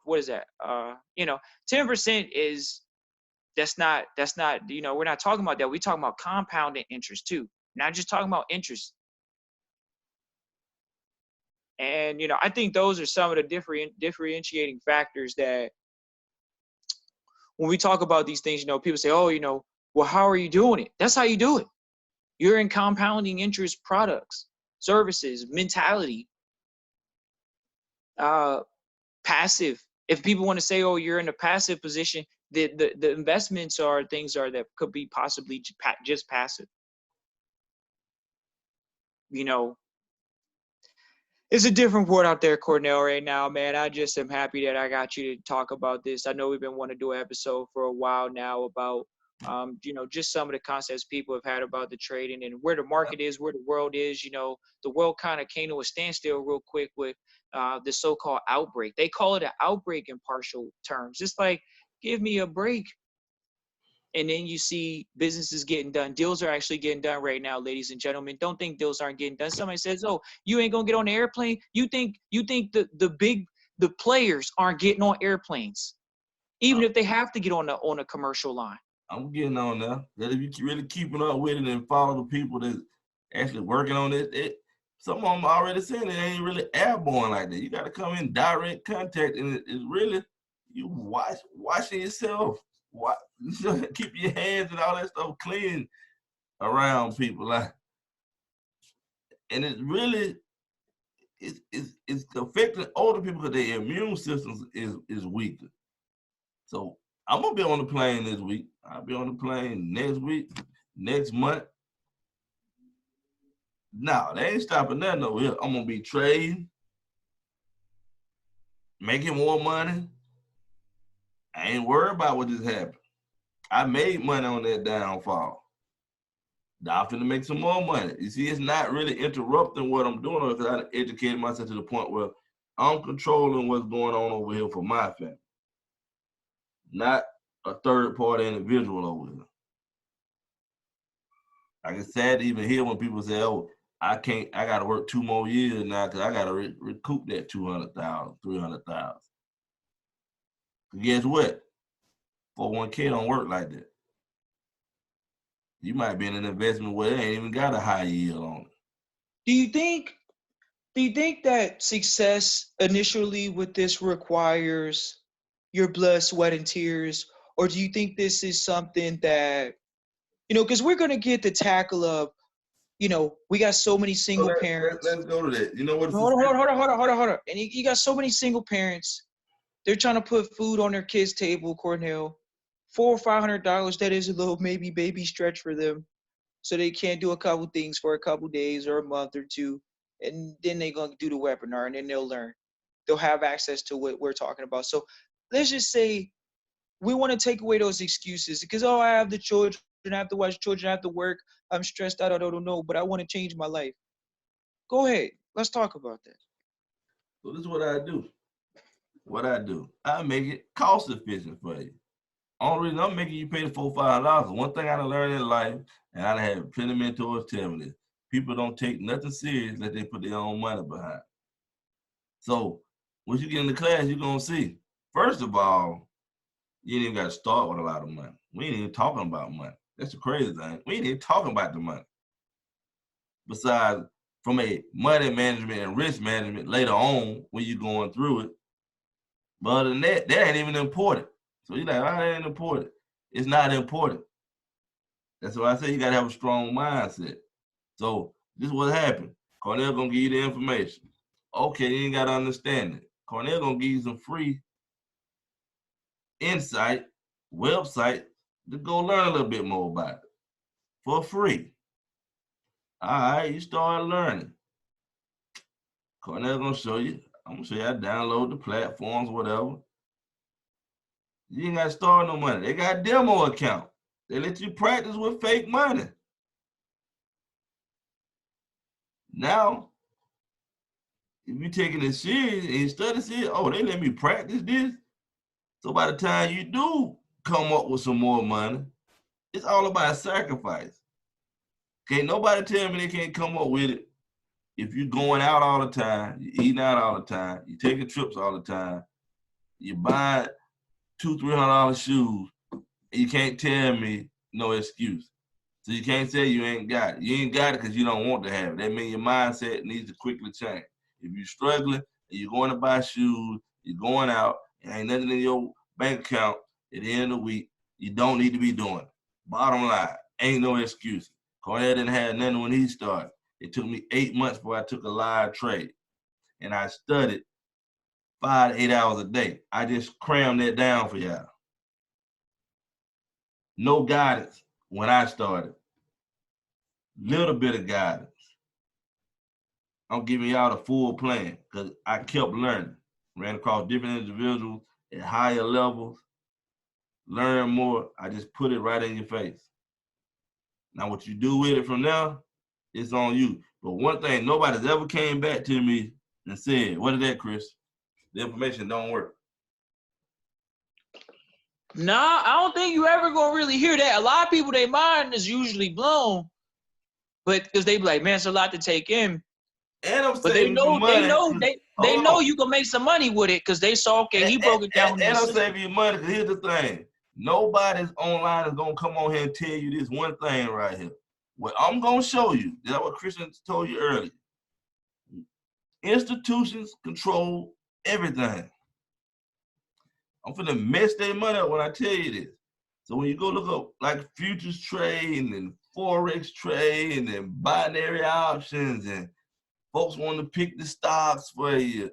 What is that? 10% is. That's not, we're not talking about that. We're talking about compounding interest too. Not just talking about interest. And, I think those are some of the differentiating factors that when we talk about these things, people say, oh, well, how are you doing it? That's how you do it. You're in compounding interest products, services, mentality, passive. If people want to say, oh, you're in a passive position, the investments are things that could be possibly just passive. It's a different world out there, Cornell, right now, man. I just am happy that I got you to talk about this. I know we've been wanting to do an episode for a while now about, just some of the concepts people have had about the trading and where the market is, where the world is. The world kind of came to a standstill real quick with the so-called outbreak. They call it an outbreak in partial terms. It's like, give me a break. And then you see businesses getting done. Deals are actually getting done right now, ladies and gentlemen. Don't think deals aren't getting done. Somebody says, oh, you ain't gonna get on the airplane. You think the players aren't getting on airplanes, even if they have to get on a commercial line. I'm getting on there. That if you really keeping up with it and follow the people that's actually working on it, some of them already saying it ain't really airborne like that. You got to come in direct contact, and it's really you washing yourself. Keep your hands and all that stuff clean around people, like, and it really it's affecting older people because their immune systems is weaker. So I'm gonna be on the plane this week. I'll be on the plane next week, next month. No, they ain't stopping nothing over here. I'm gonna be trading, making more money. I ain't worried about what just happened. I made money on that downfall. Now I'm finna make some more money. You see, it's not really interrupting what I'm doing because I educated myself to the point where I'm controlling what's going on over here for my family, not a third-party individual over here. Like, it's sad to even hear when people say, oh, I gotta work 2 more years now because I gotta recoup that 200,000, 300,000. Guess what? 401k don't work like that. You might be in an investment where it ain't even got a high yield on it. Do you think that success initially with this requires your blood, sweat, and tears? Or do you think this is something that, because we're going to get the tackle of, we got so many So single parents. let's go to that. You know what? Hold on. And you got so many single parents. They're trying to put food on their kids' table, Cornell. $400 or $500, that is a little maybe baby stretch for them. So they can't do a couple things for a couple days or a month or two. And then they're going to do the webinar and then they'll learn. They'll have access to what we're talking about. So let's just say we want to take away those excuses because, oh, I have the children, I have to watch children, I have to work, I'm stressed out, I don't know, but I want to change my life. Go ahead. Let's talk about that. So this is what I do. I make it cost efficient for you. Only reason I'm making you pay the $400, one thing I done learned in life, and I done had plenty of mentors tell me this, people don't take nothing serious unless they put their own money behind. So once you get in the class, you're gonna see. First of all, you ain't even got to start with a lot of money. We ain't even talking about money. That's the crazy thing. We ain't even talking about the money. Besides, from a money management and risk management later on when you're going through it. But other than that, that ain't even important. So you're like, oh, that ain't important. It's not important. That's why I say you got to have a strong mindset. So this is what happened. Cornell gonna give you the information. Okay, you ain't got to understand it. Cornell gonna give you some free insight, website to go learn a little bit more about it for free. All right, you start learning. Cornell gonna show you. I'm gonna show you how to download the platforms, whatever. You ain't gotta start no money. They got a demo account. They let you practice with fake money. Now, if you taking it serious and you study serious, oh, they let me practice this. So by the time you do come up with some more money, it's all about sacrifice. Can't nobody tell me they can't come up with it if you're going out all the time, you're eating out all the time, you're taking trips all the time, you buy $200-$300 shoes, and you can't tell me no excuse. So you can't say you ain't got it. You ain't got it because you don't want to have it. That means your mindset needs to quickly change. If you're struggling and you're going to buy shoes, you're going out, and ain't nothing in your bank account at the end of the week, you don't need to be doing it. Bottom line, ain't no excuse. Cornell didn't have nothing when he started. It took me 8 months before I took a live trade. And I studied 5 to 8 hours a day. I just crammed that down for y'all. No guidance when I started. Little bit of guidance. I'm giving y'all the full plan because I kept learning. Ran across different individuals at higher levels. Learn more. I just put it right in your face. Now what you do with it from now, it's on you. But one thing, nobody's ever came back to me and said, what is that, Chris? The information don't work. Nah, I don't think you ever gonna really hear that. A lot of people, their mind is usually blown, but because they be like, man, it's a lot to take in. And I'm But they saving you know, money. they know you can make some money with it because they saw, okay, he broke it down. And I'm saving you money because here's the thing. Nobody's online is gonna come on here and tell you this one thing right here. What I'm gonna show you, that's what Christian told you earlier. Institutions control everything. I'm finna mess their money up when I tell you this. So when you go look up like futures trade and forex trade and then binary options and folks want to pick the stocks for you,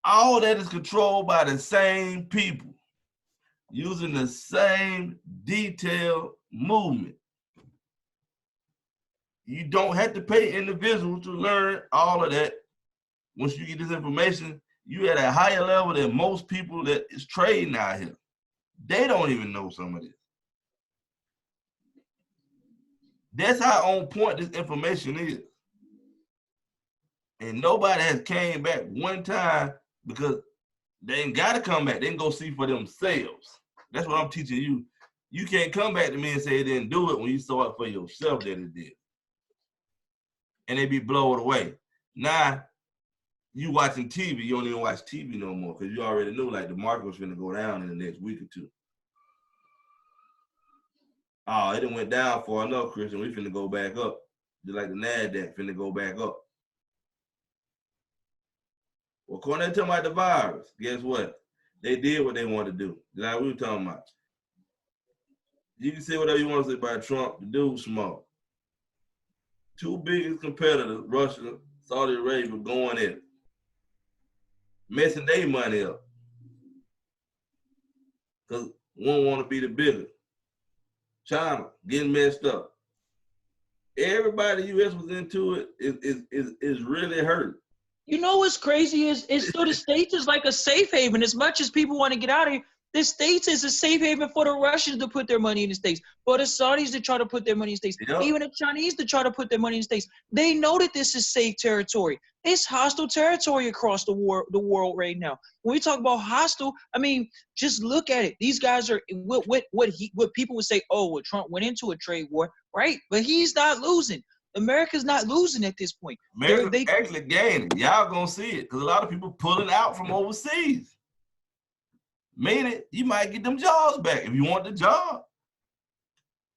all that is controlled by the same people using the same detailed movement. You don't have to pay individuals to learn all of that. Once you get this information, you at a higher level than most people that is trading out here. They don't even know some of this. That's how on point this information is. And nobody has came back one time because they ain't got to come back. They can go see for themselves. That's what I'm teaching you. You can't come back to me and say it didn't do it when you saw it for yourself that it did. and they be blown away. Now, you watching TV, you don't even watch TV no more because you already knew like the market was going to go down in the next week or two. Oh, it done went down for enough, Christian. We finna go back up. Just like the NASDAQ finna go back up. Well, according to about the virus, guess what? They did what they wanted to do. Like we were talking about. You can say whatever you want to say about Trump. The dude's smart. Two biggest competitors, Russia, Saudi Arabia, going in, messing their money up. Because one want to be the bigger. China getting messed up. Everybody the U.S. was into it is really hurt. You know what's crazy is so the States is like a safe haven. As much as people want to get out of here, the States is a safe haven for the Russians to put their money in the States, for the Saudis to try to put their money in the States, Yep. even the Chinese to try to put their money in the States. They know that this is safe territory. It's hostile territory across the world right now. When we talk about hostile, I mean, just look at it. These guys are what people would say, oh, well, Trump went into a trade war, right? But he's not losing. America's not losing at this point. America's actually gaining. Y'all gonna see it because a lot of people pulling out from overseas. Meaning you might get them jobs back if you want the job.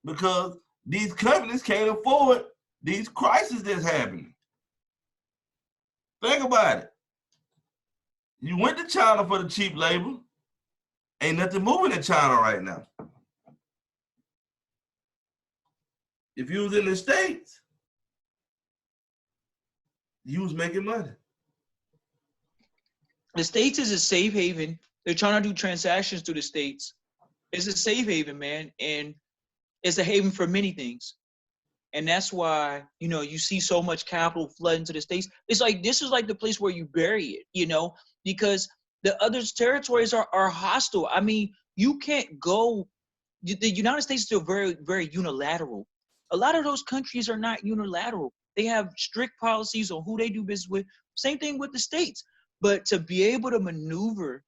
Because these companies can't afford these crises that's happening. Think about it. You went to China for the cheap labor. Ain't nothing moving in China right now. If you was in the States, you was making money. The States is a safe haven. They're trying to do transactions through the States. It's a safe haven, man, and it's a haven for many things. And that's why, you know, you see so much capital flood into the States. It's like, this is like the place where you bury it, you know, because the other territories are hostile. I mean, you can't go, the United States is still very, very unilateral. A lot of those countries are not unilateral. They have strict policies on who they do business with. Same thing with the States. But to be able to maneuver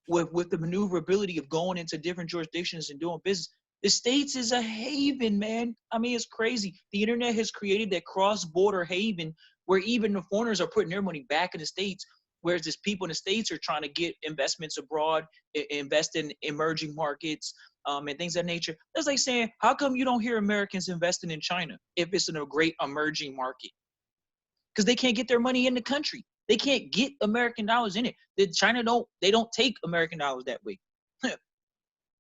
with the maneuverability of going into different jurisdictions and doing business, the States is a haven, man. I mean, it's crazy. The internet has created that cross-border haven where even the foreigners are putting their money back in the States, whereas these people in the States are trying to get investments abroad, invest in emerging markets, and things of that nature. That's like saying, how come you don't hear Americans investing in China if it's in a great emerging market? Because they can't get their money in the country. They can't get American dollars in it. China don't take American dollars that way.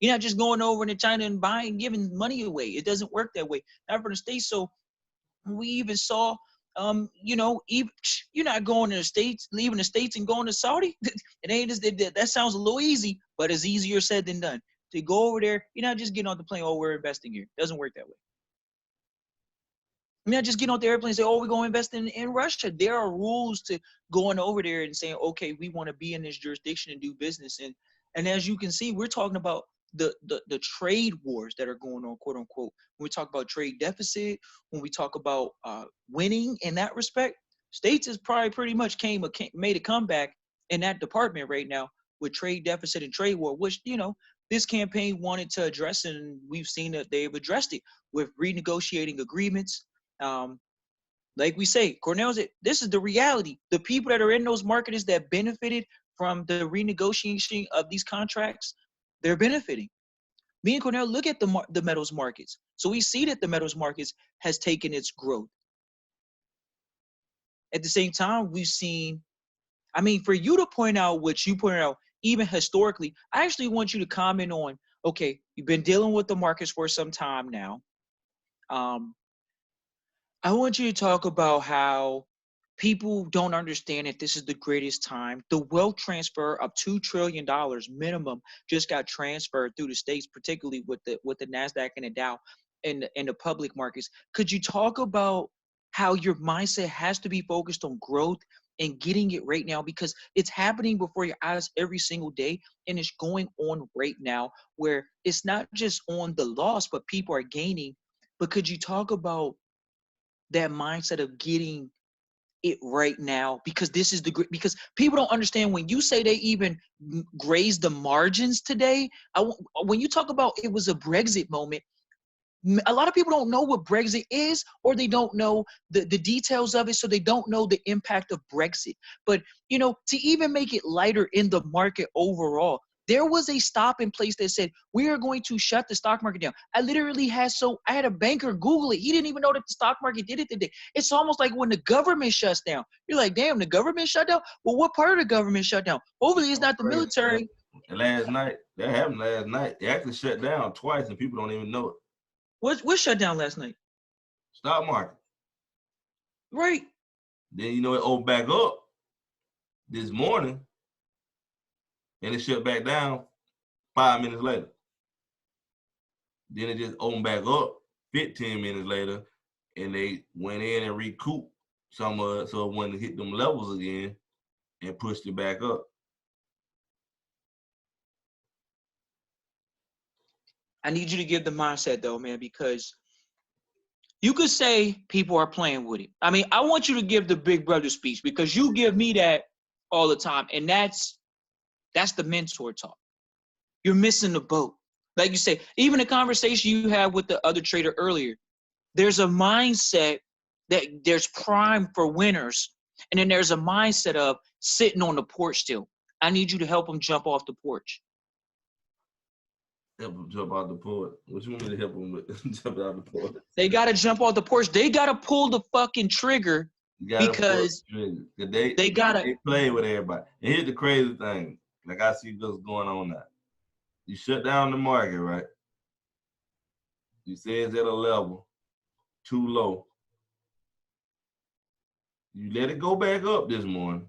You're not just going over into China and buying, giving money away. It doesn't work that way. Not for the States. So we even saw, you know, even you're not going to the States, leaving the States and going to Saudi. It ain't just that sounds a little easy, but it's easier said than done. To go over there, you're not just getting on the plane. Oh, we're investing here. It doesn't work that way. You're not just getting on the airplane and say, oh, we're going to invest in Russia. There are rules to going over there and saying, okay, we want to be in this jurisdiction and do business. And as you can see, we're talking about the trade wars that are going on, quote unquote. When we talk about trade deficit, when we talk about winning in that respect, States has probably pretty much made a comeback in that department right now with trade deficit and trade war, which, you know, this campaign wanted to address, and we've seen that they've addressed it with renegotiating agreements. Like we say, Cornell said, this is the reality. The people that are in those markets that benefited from the renegotiation of these contracts, they're benefiting. Me and Cornell look at the metals markets. So we see that the metals markets has taken its growth. At the same time, we've seen, I mean, for you to point out what you pointed out, even historically, I actually want you to comment on, okay, you've been dealing with the markets for some time now. I want you to talk about how people don't understand that this is the greatest time. The wealth transfer of $2 trillion minimum just got transferred through the states, particularly with the NASDAQ and the Dow and the public markets. Could you talk about how your mindset has to be focused on growth and getting it right now, because it's happening before your eyes every single day, and it's going on right now where it's not just on the loss, but people are gaining. But could you talk about that mindset of getting it right now, because this is because people don't understand when you say they even raised the margins today. When you talk about it was a Brexit moment, A lot of people don't know what Brexit is, or they don't know the details of it, so they don't know the impact of Brexit. But, you know, to even make it lighter in the market overall, there was a stop in place that said, we are going to shut the stock market down. I had a banker Google it. He didn't even know that the stock market did it today. It's almost like when the government shuts down. You're like, damn, the government shut down? Well, what part of the government shut down? Hopefully it's not the military. Last night, that happened last night. It actually shut down twice and people don't even know it. What shut down last night? Stock market. Right. Then, you know, it opened back up this morning and it shut back down 5 minutes later. Then it just opened back up 15 minutes later and they went in and recouped some of it so it wouldn't hit them levels again and pushed it back up. I need you to give the mindset though, man, because you could say people are playing with it. I mean, I want you to give the big brother speech because you give me that all the time. And that's the mentor talk. You're missing the boat. Like you say, even the conversation you had with the other trader earlier, there's a mindset that there's prime for winners. And then there's a mindset of sitting on the porch still. I need you to help them jump off the porch. Help them jump out the porch. What you want me to help them with? Jump out the porch. They got to jump off the porch. They got to pull the fucking trigger because they play with everybody. And here's the crazy thing. Like I see what's going on now. You shut down the market, right? You say it's at a level too low. You let it go back up this morning.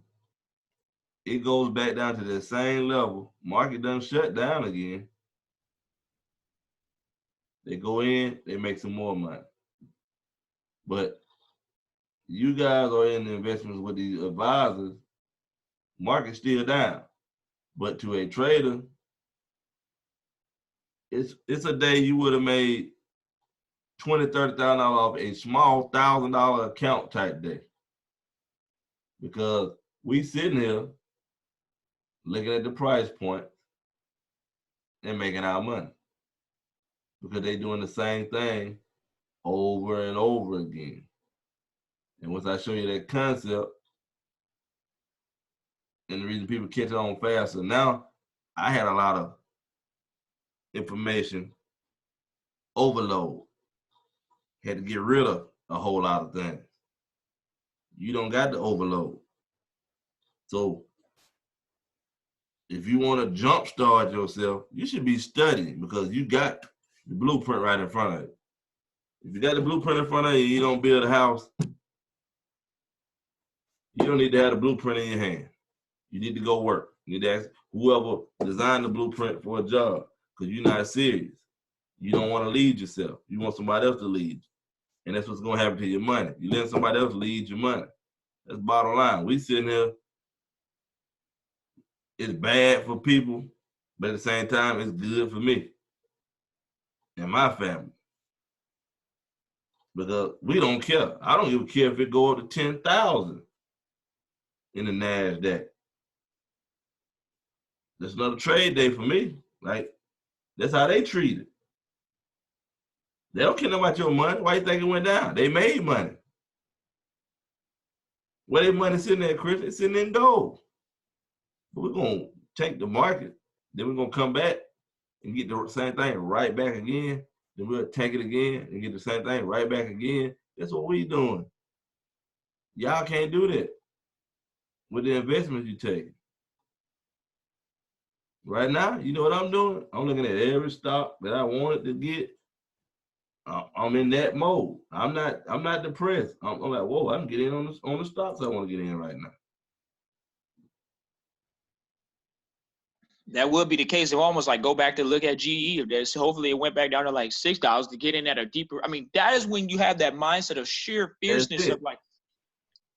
It goes back down to the same level. Market done shut down again. They go in, they make some more money. But you guys are in the investments with these advisors, market's still down. But to a trader, it's a day you would have made $20,000, $30,000 off a small $1,000 account type day. Because we sitting here looking at the price point and making our money. Because they doing the same thing over and over again. And once I show you that concept, and the reason people catch on faster, now I had a lot of information overload. Had to get rid of a whole lot of things. You don't got the overload. So if you want to jumpstart yourself, you should be studying because you got the blueprint right in front of you. If you got the blueprint in front of you, you don't build a house, you don't need to have the blueprint in your hand. You need to go work. You need to ask whoever designed the blueprint for a job because you're not serious. You don't want to lead yourself. You want somebody else to lead you. And that's what's going to happen to your money. You let somebody else lead your money. That's bottom line. We sitting here, it's bad for people, but at the same time, it's good for me and my family. Because we don't care. I don't even care if it go up to 10,000 in the NASDAQ. That's another trade day for me. Like, that's how they treat it. They don't care about your money. Why you think it went down? They made money. Where their money sitting at, Chris? It's sitting in gold. But we're going to take the market. Then we're going to come back and get the same thing right back again. Then we'll take it again and get the same thing right back again. That's what we doing. Y'all can't do that with the investments you take. Right now, you know what I'm doing? I'm looking at every stock that I wanted to get. I'm in that mode. I'm not depressed. I'm like, whoa, I can get in on the stocks I want to get in right now. That would be the case. It almost like go back to look at GE. Hopefully it went back down to like $6 to get in at a deeper. I mean, that is when you have that mindset of sheer fierceness of like,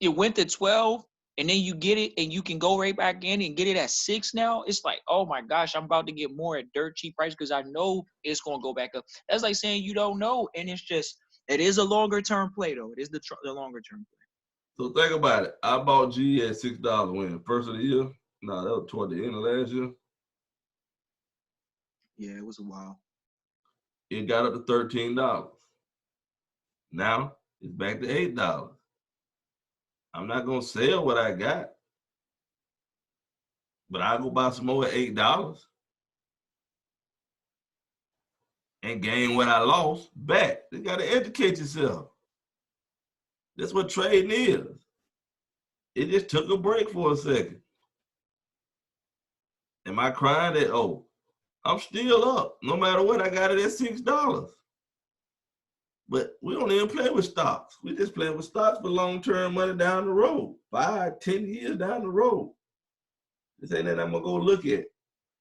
it went to 12 and then you get it and you can go right back in and get it at 6 now. It's like, oh my gosh, I'm about to get more at dirt cheap price because I know it's going to go back up. That's like saying you don't know. And it's just, it is a longer term play though. It is the longer term play. So think about it. I bought GE at $6 when? First of the year? No, that was toward the end of last year. Yeah, it was a while. it got up to $13. Now it's back to $8. I'm not gonna sell what I got, but I'll go buy some more at $8 and gain what I lost back. You gotta educate yourself. That's what trading is. It just took a break for a second. Am I crying that, oh, I'm still up. No matter what, I got it at $6. But we don't even play with stocks. We just play with stocks for long-term money down the road, 5, 10 years down the road. This ain't that I'm gonna go look at.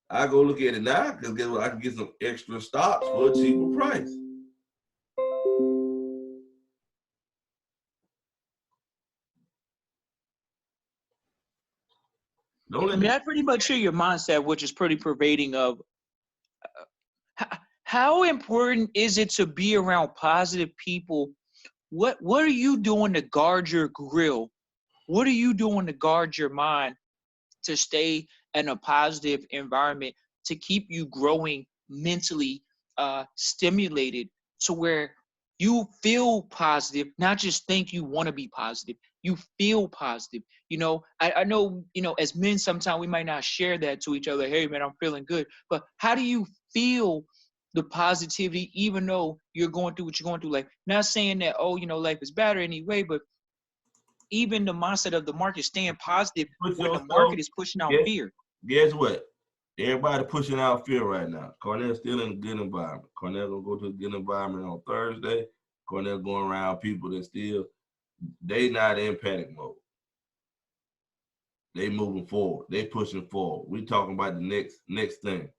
I go look at it now because guess what? I can get some extra stocks for a cheaper price. Don't I mean, I pretty much hear your mindset, which is pretty pervading of how important is it to be around positive people? What are you doing to guard your grill? What are you doing to guard your mind to stay in a positive environment to keep you growing mentally stimulated to where you feel positive, not just think you want to be positive. You feel positive. You know, I know, you know, as men, sometimes we might not share that to each other. Hey, man, I'm feeling good. But how do you feel the positivity, even though you're going through what you're going through? Like, not saying that, oh, you know, life is bad or anyway, but even the mindset of the market staying positive put when the yourself, market is pushing out fear. guess what? Everybody pushing out fear right now. Cornell's still in a good environment. Cornell gonna go to a good environment on Thursday. Cornell going around people that still, they not in panic mode. They moving forward. They pushing forward. We talking about the next thing.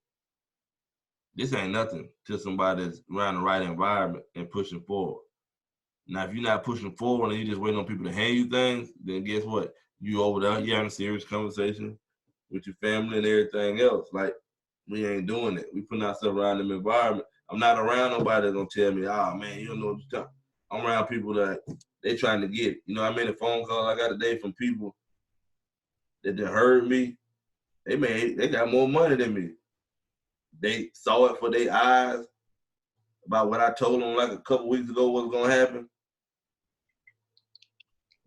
This ain't nothing to somebody that's around the right environment and pushing forward. Now, if you're not pushing forward and you just waiting on people to hand you things, then guess what? You over there, you having a serious conversation with your family and everything else. Like, we ain't doing it. We putting ourselves around them environment. I'm not around nobody that's gonna tell me, oh man, you don't know what you're talking. I'm around people that they trying to get it. You know, how many phone calls I got today from people that heard me. They got more money than me. They saw it for their eyes about what I told them like a couple weeks ago was gonna happen.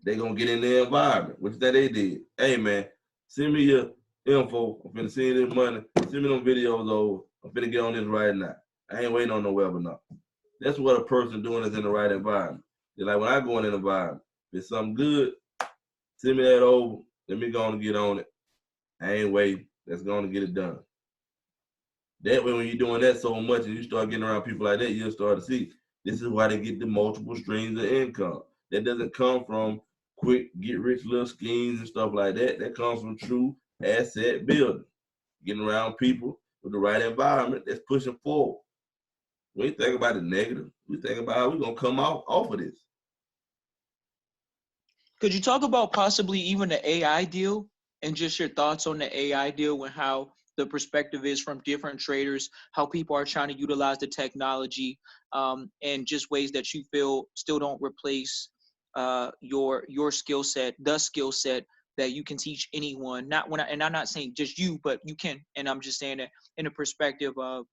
They gonna get in their environment, which that they did. Hey man, send me your info. I'm finna send you this money. Send me them videos over. I'm finna get on this right now. I ain't waiting on no webinar. That's what a person doing is in the right environment. They're like when I go in an environment, if it's something good, send me that over. Let me go and get on it. I ain't waiting. Let's go and get it done. That way, when you're doing that so much and you start getting around people like that, you'll start to see this is why they get the multiple streams of income. That doesn't come from quick get rich little schemes and stuff like that. That comes from true asset building, getting around people with the right environment that's pushing forward. We ain't think about the negative. We think about how we're gonna come out off of this. Could you talk about possibly even the AI deal and just your thoughts on the AI deal and how the perspective is from different traders, how people are trying to utilize the technology, and just ways that you feel still don't replace your skill set, the skill set that you can teach anyone. Not when and I'm not saying just you, but you can. And I'm just saying that in a perspective of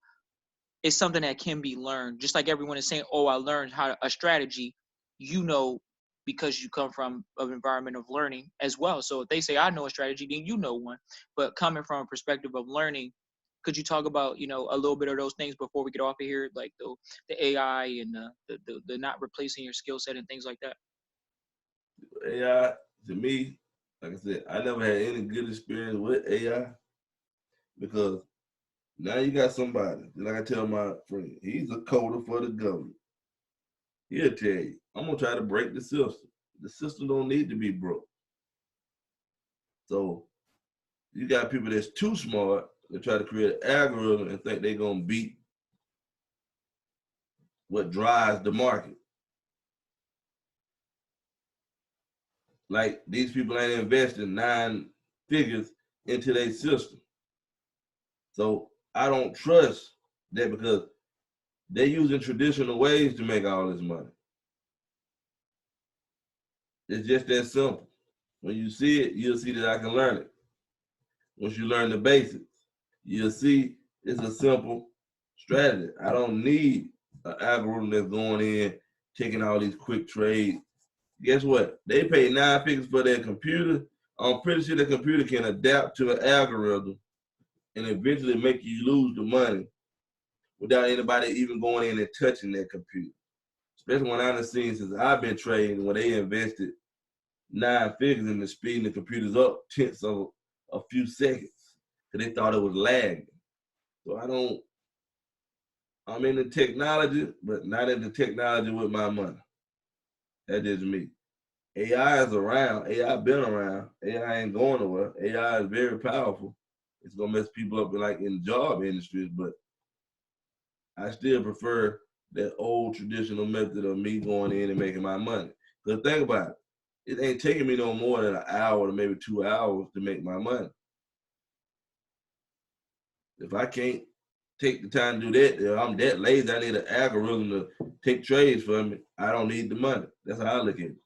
it's something that can be learned. Just like everyone is saying, oh, I learned how a strategy, you know, because you come from an environment of learning as well. So if they say I know a strategy, then you know one. But coming from a perspective of learning, could you talk about, you know, a little bit of those things before we get off of here, like the AI and the not replacing your skill set and things like that? AI, to me, like I said, I never had any good experience with AI because now you got somebody, like I tell my friend, he's a coder for the government. He'll tell you, I'm gonna try to break the system. The system don't need to be broke. So you got people that's too smart to try to create an algorithm and think they're gonna beat what drives the market. Like these people ain't investing 9 figures into their system. So I don't trust that because they're using traditional ways to make all this money. It's just that simple. When you see it, you'll see that I can learn it. Once you learn the basics, you'll see it's a simple strategy. I don't need an algorithm that's going in, taking all these quick trades. Guess what? They pay 9 figures for their computer. I'm pretty sure the computer can adapt to an algorithm and eventually make you lose the money without anybody even going in and touching that computer. Especially when I've seen since I've been trading, when they invested 9 figures in the speeding the computers up tenths of a few seconds because they thought it was lagging. So I'm in the technology, but not in the technology with my money. That is me. AI is around. AI been around. AI ain't going nowhere. AI is very powerful. It's gonna mess people up like in job industries, but I still prefer that old traditional method of me going in and making my money. Because think about it, it ain't taking me no more than an hour to maybe 2 hours to make my money. If I can't take the time to do that, if I'm that lazy, I need an algorithm to take trades for me. I don't need the money. That's how I look at it.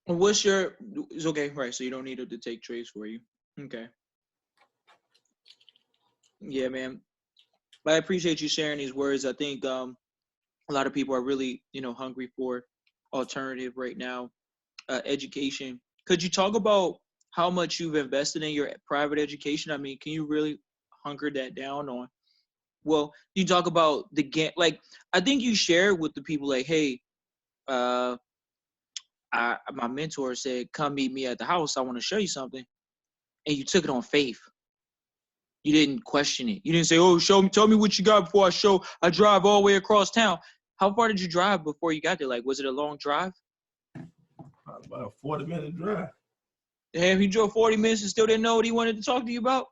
What's your? It's okay, right? So you don't need it to take trades for you. Okay. Yeah, man. I appreciate you sharing these words. I think a lot of people are really, hungry for alternative right now. Education. Could you talk about how much you've invested in your private education? I mean, can you really hunker that down on? Well, you talk about the game. Like, I think you share with the people, like, hey, uh, my mentor said, come meet me at the house. I want to show you something. And you took it on faith. You didn't question it. You didn't say, "Oh, show me, tell me what you got before I drive all the way across town." How far did you drive before you got there? Like, was it a long drive? About a 40-minute drive. Damn, he drove 40 minutes and still didn't know what he wanted to talk to you about?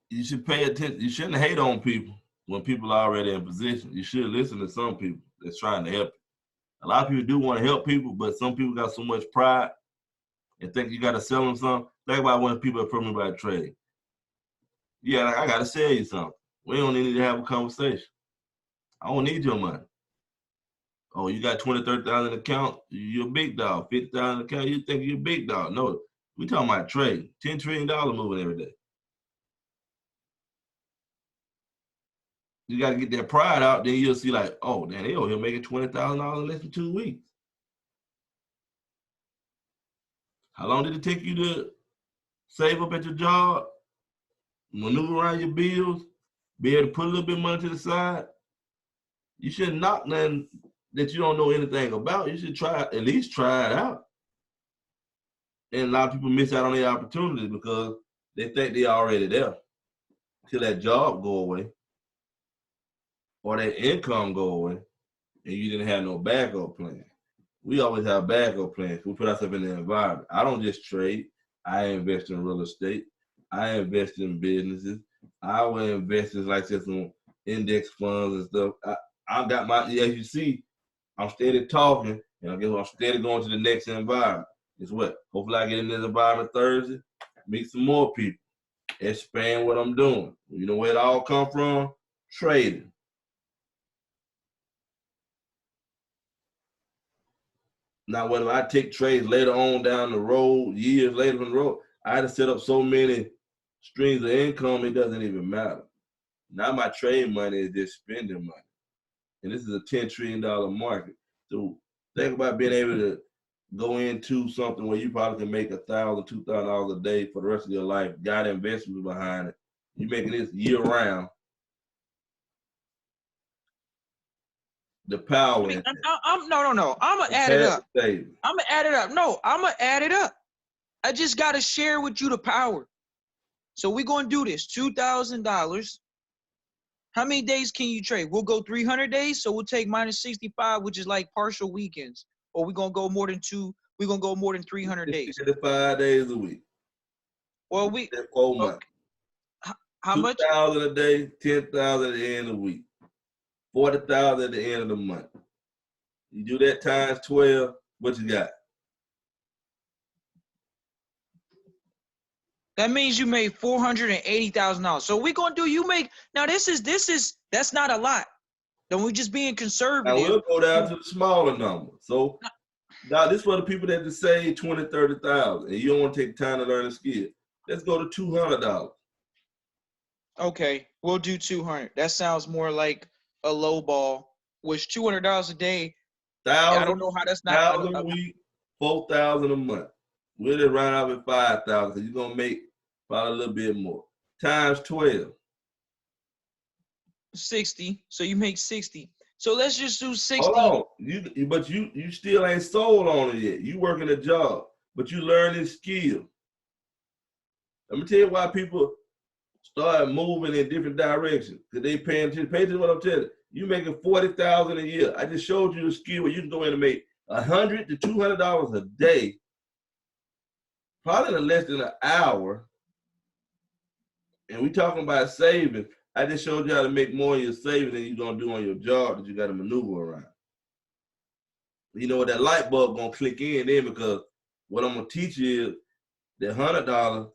You should pay attention. You shouldn't hate on people when people are already in position. You should listen to some people that's trying to help you. A lot of people do want to help people, but some people got so much pride and think you got to sell them something. Think about when people approach me about trade. Yeah, like, I got to sell you something. We don't need to have a conversation. I don't need your money. Oh, you got 20, 30,000 account, you're a big dog. 50,000 account, you think you're a big dog. No, we talking about trade. $10 trillion moving every day. You got to get that pride out, then you'll see like, oh, damn, they over here making $20,000 in less than 2 weeks. How long did it take you to save up at your job, maneuver around your bills, be able to put a little bit of money to the side? You shouldn't knock nothing that you don't know anything about. You should at least try it out. And a lot of people miss out on their opportunities because they think they're already there till that job go away or that income go away and you didn't have no backup plan. We always have backup plans. We put ourselves in the environment. I don't just trade. I invest in real estate. I invest in businesses. I will invest in like just some index funds and stuff. I got my, as you see, I'm steady talking, and I guess I'm steady going to the next environment. Guess what? Hopefully I get in this environment Thursday, meet some more people, expand what I'm doing. You know where it all come from? Trading. Now, whether I take trades later on down the road, years later on the road, I had to set up so many streams of income, it doesn't even matter. Now my trade money is just spending money. And this is a $10 trillion market. So think about being able to go into something where you probably can make $1,000, $2,000 a day for the rest of your life, got investments behind it. You making this year round. The power in No. I'm gonna add it up. I'm gonna add it up. No, I'm gonna add it up. I just gotta share with you the power. So we're gonna do this. $2,000. How many days can you trade? We'll go 300 days, so we'll take minus 65, which is like partial weekends. Or we're gonna go more than 300 days. 5 days a week. Well, 4 months. How much? 2,000 a day, 10,000 at the end of the week, 40,000 at the end of the month. You do that times 12, what you got? That means you made $480,000. So we're gonna do. You make now. That's not a lot. Then we're just being conservative. Now we'll go down to the smaller number. So Now, this for the people that just say 20, 30,000, and you don't want to take time to learn a skill. Let's go to $200. Okay, we'll do 200. That sounds more like a low ball. Which $200 a day? I don't Thousand, know how that's not thousand a week, 4,000 a month. We'll just round out at 5,000 because you're gonna make probably a little bit more. Times 12. 60. So you make 60. So let's just do Hold 60. on. But you still ain't sold on it yet. You working a job, but you learning skill. Let me tell you why people start moving in different directions. Because they paying attention. Pay attention to what I'm telling you. You making 40,000 a year. I just showed you the skill where you can go in and make $100 to $200 a day, probably in less than an hour. And we talking about saving. I just showed you how to make more of your savings than you're gonna do on your job that you got to maneuver around. You know that light bulb gonna click in then, because what I'm gonna teach you is the $100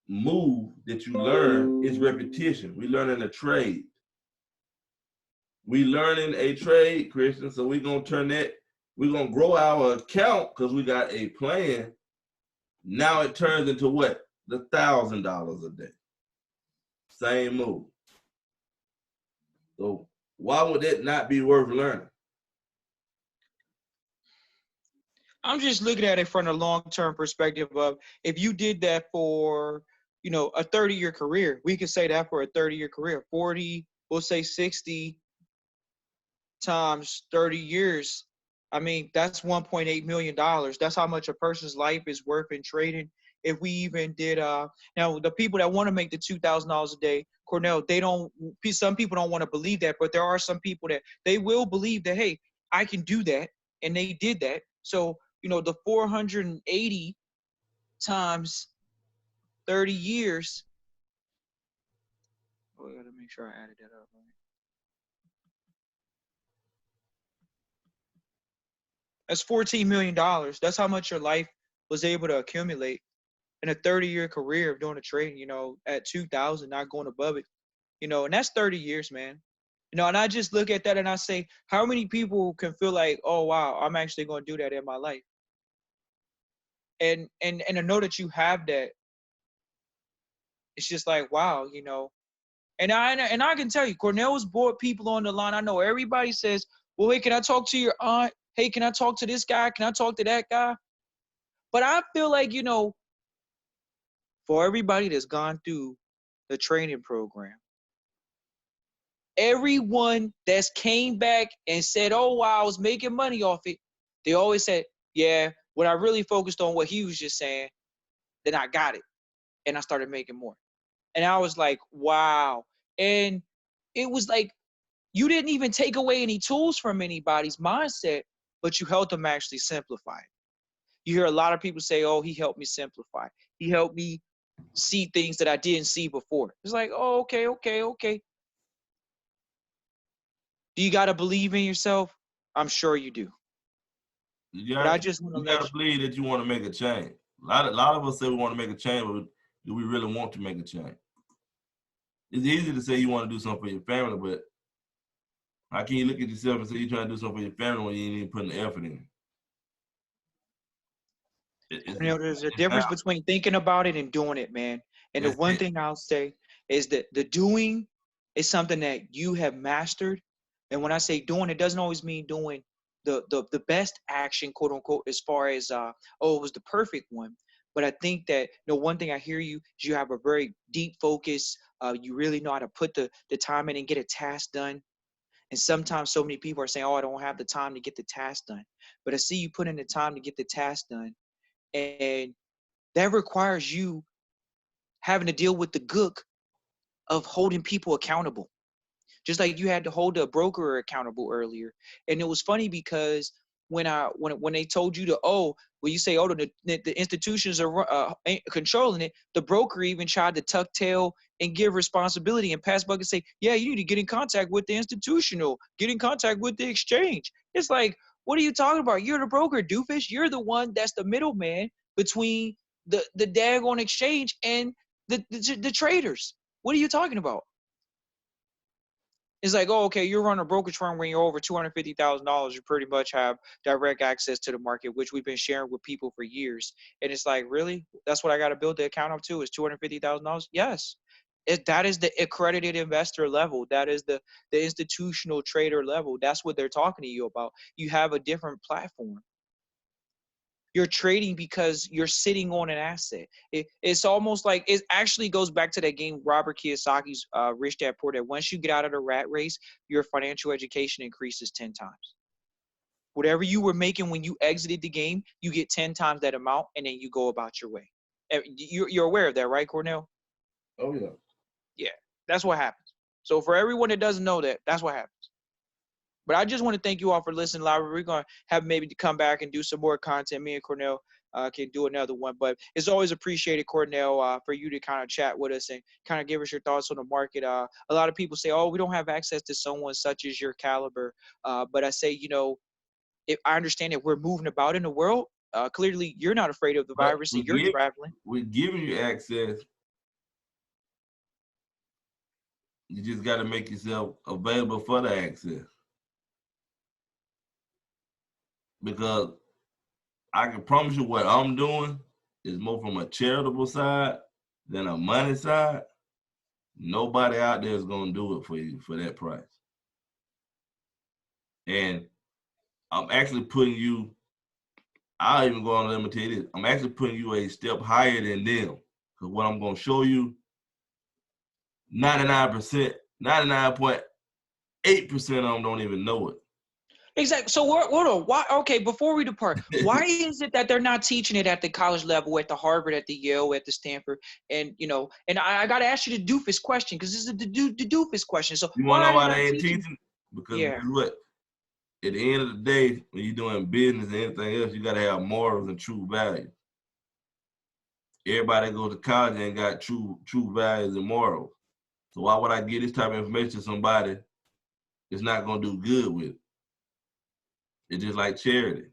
move that you learn is repetition. We learning a trade. We learning a trade, Christian. So we're gonna turn that. We're gonna grow our account because we got a plan. Now it turns into what? The $1,000 a day. Same move. So why would that not be worth learning? I'm just looking at it from a long-term perspective of if you did that for, a 30-year career, we could say that for a 30-year career. 40, we'll say 60 times 30 years. I mean, that's $1.8 million. That's how much a person's life is worth in trading. If we even did, now the people that want to make the $2,000 a day, Cornell, some people don't want to believe that, but there are some people that they will believe that, hey, I can do that. And they did that. So, the 480 times 30 years. Oh, I got to make sure I added that up. Right? That's $14 million. That's how much your life was able to accumulate in a 30-year career of doing the trading, at 2,000, not going above it, and that's 30 years, man. And I just look at that and I say, how many people can feel like, oh, wow, I'm actually going to do that in my life? And to know that you have that, it's just like, wow, And I can tell you, Cornell's brought people on the line. I know everybody says, well, hey, can I talk to your aunt? Hey, can I talk to this guy? Can I talk to that guy? But I feel like, for everybody that's gone through the training program, everyone that's came back and said, oh, wow, I was making money off it, they always said, yeah, when I really focused on what he was just saying, then I got it. And I started making more. And I was like, wow. And it was like, you didn't even take away any tools from anybody's mindset, but you helped them actually simplify it. You hear a lot of people say, oh, he helped me simplify. He helped me see things that I didn't see before. It's like, oh, okay, okay, okay. Do you got to believe in yourself? I'm sure you do. You But I got just want to you let got you. to believe that you want to make a change. A lot of us say we want to make a change, but do we really want to make a change? It's easy to say you want to do something for your family, but how can you look at yourself and say you're trying to do something for your family when you ain't even putting the effort in? There's a It's not. difference between thinking about it and doing it, man. And the That's one it. thing I'll say is that the doing is something that you have mastered. And when I say doing, it doesn't always mean doing the best action, quote unquote, as far as oh, it was the perfect one. But I think that one thing I hear you is you have a very deep focus. You really know how to put the time in and get a task done. And sometimes so many people are saying, oh, I don't have the time to get the task done. But I see you put in the time to get the task done. And that requires you having to deal with the gook of holding people accountable. Just like you had to hold a broker accountable earlier. And it was funny because when they told you to, you say, oh, the institutions are controlling it, the broker even tried to tuck tail and give responsibility and pass buck and say, yeah, you need to get in contact with the institutional, get in contact with the exchange. It's like, what are you talking about? You're the broker, doofus. You're the one that's the middleman between the daggone exchange and the traders. What are you talking about? It's like, oh, okay, you're running a brokerage firm when you're over $250,000. You pretty much have direct access to the market, which we've been sharing with people for years. And it's like, really? That's what I got to build the account up to is $250,000? Yes. That is the accredited investor level. That is the institutional trader level. That's what they're talking to you about. You have a different platform. You're trading because you're sitting on an asset. It's almost like it actually goes back to that game, Robert Kiyosaki's Rich Dad Poor Dad. Once you get out of the rat race, your financial education increases 10 times. Whatever you were making when you exited the game, you get 10 times that amount, and then you go about your way. You're aware of that, right, Cornell? Oh yeah. Yeah, that's what happens. So for everyone that doesn't know that, that's what happens. But I just want to thank you all for listening live. We're going to have maybe to come back and do some more content. Me and Cornell can do another one. But it's always appreciated, Cornell, for you to kind of chat with us and kind of give us your thoughts on the market. A lot of people say, oh, we don't have access to someone such as your caliber. But I say, if I understand that we're moving about in the world, clearly you're not afraid of the But virus and you're traveling. we're giving you access. You just got to make yourself available for the access. Because I can promise you what I'm doing is more from a charitable side than a money side. Nobody out there is going to do it for you for that price. And I'm actually putting you, I'll even go on and let me tell you this, I'm actually putting you a step higher than them. Because what I'm going to show you, 99%, 99.8% of them don't even know it. Exactly. So why? Okay, before we depart, why is it that they're not teaching it at the college level, at the Harvard, at the Yale, at the Stanford, and And I got to ask you the doofus question because this is the doofus question. So You want why to are know they why not they ain't teaching? teaching? Because Yeah. guess what? At the end of the day, when you're doing business and anything else, you got to have morals and true values. Everybody that goes to college ain't got true values and morals. So why would I give this type of information to somebody that's not going to do good with it? It's just like charity.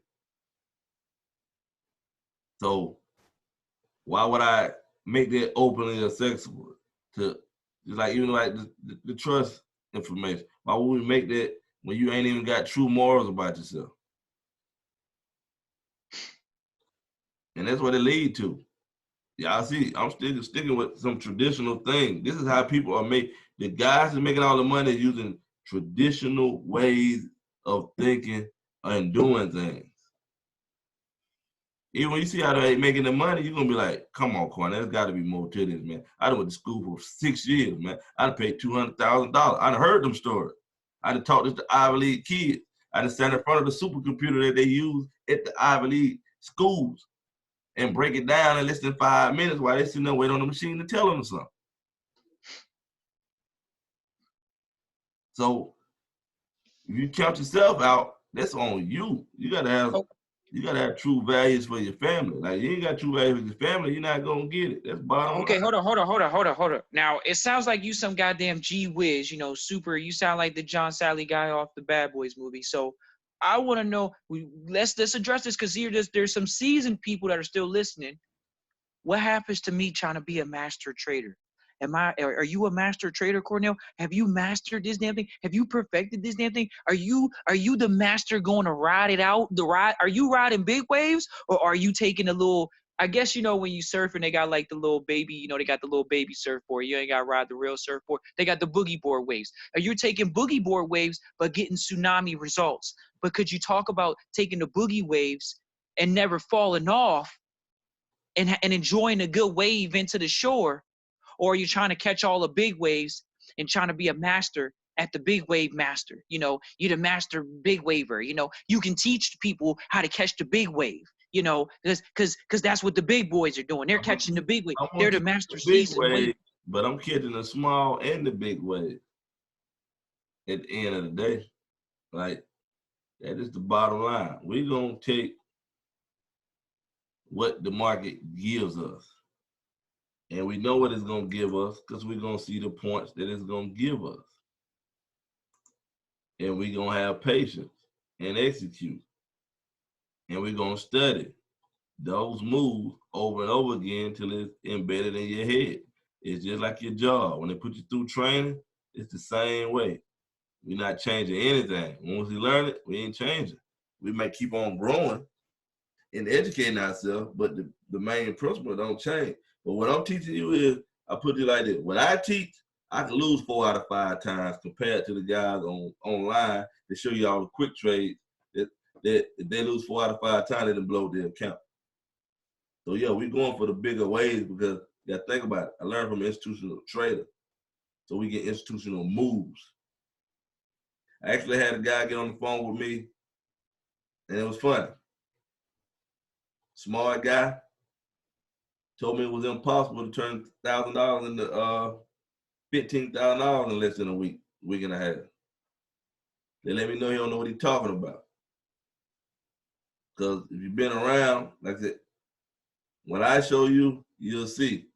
So why would I make that openly accessible to, just like even like the trust information? Why would we make that when you ain't even got true morals about yourself? And that's what it lead to. Yeah, I see. I'm still sticking with some traditional things. This is how people are made. The guys that making all the money using traditional ways of thinking and doing things. Even when you see how they're making the money, you're gonna be like, "Come on, Quan, there's got to be more to this, man." I went to school for 6 years, man. I done paid $200,000. I done heard them stories. I done taught this to Ivy League kids. I done stand in front of the supercomputer that they use at the Ivy League schools and break it down in less than 5 minutes while they sitting there waiting on the machine to tell them something. So if you count yourself out, that's on you. You gotta have true values for your family. Like you ain't got true values for your family, you're not gonna get it. That's bottom Okay, line. hold on. Now it sounds like you some goddamn G whiz, super. You sound like the John Sally guy off the Bad Boys movie. So I want to know. Let's address this because there's some seasoned people that are still listening. What happens to me trying to be a master trader? Are you a master trader, Cornell? Have you mastered this damn thing? Have you perfected this damn thing? Are you the master going to ride it out? Are you riding big waves or are you taking a little, I guess when you surfing, they got like the little baby, they got the little baby surfboard. You ain't got to ride the real surfboard. They got the boogie board waves. Are you taking boogie board waves but getting tsunami results? But could you talk about taking the boogie waves and never falling off and enjoying a good wave into the shore? Or are you trying to catch all the big waves and trying to be a master at the big wave master? You're the master big waver. You can teach people how to catch the big wave. Because that's what the big boys are doing. They're catching the big wave. I'm gonna They're the keep master the big seasoned wave. wave, but I'm catching the small and the big wave at the end of the day. Like that is the bottom line. We're gonna take what the market gives us. And we know what it's gonna give us because we're gonna see the points that it's gonna give us. And we're gonna have patience and execute. And we're gonna study those moves over and over again till it's embedded in your head. It's just like your job. When they put you through training, it's the same way. We're not changing anything. Once we learn it, we ain't changing. We might keep on growing and educating ourselves, but the main principle don't change. But what I'm teaching you is, I put it like this. When I teach, I can lose 4 out of 5 times compared to the guys online that show you all the quick trades that if they lose 4 out of 5 times, they done blow their account. So yeah, we're going for the bigger ways because you gotta think about it. I learned from an institutional trader. So we get institutional moves. I actually had a guy get on the phone with me, and it was funny. Smart guy told me it was impossible to turn $1,000 into $15,000 in less than a week and a half. They let me know he don't know what he's talking about. Because if you've been around, like I said, when I show you, you'll see.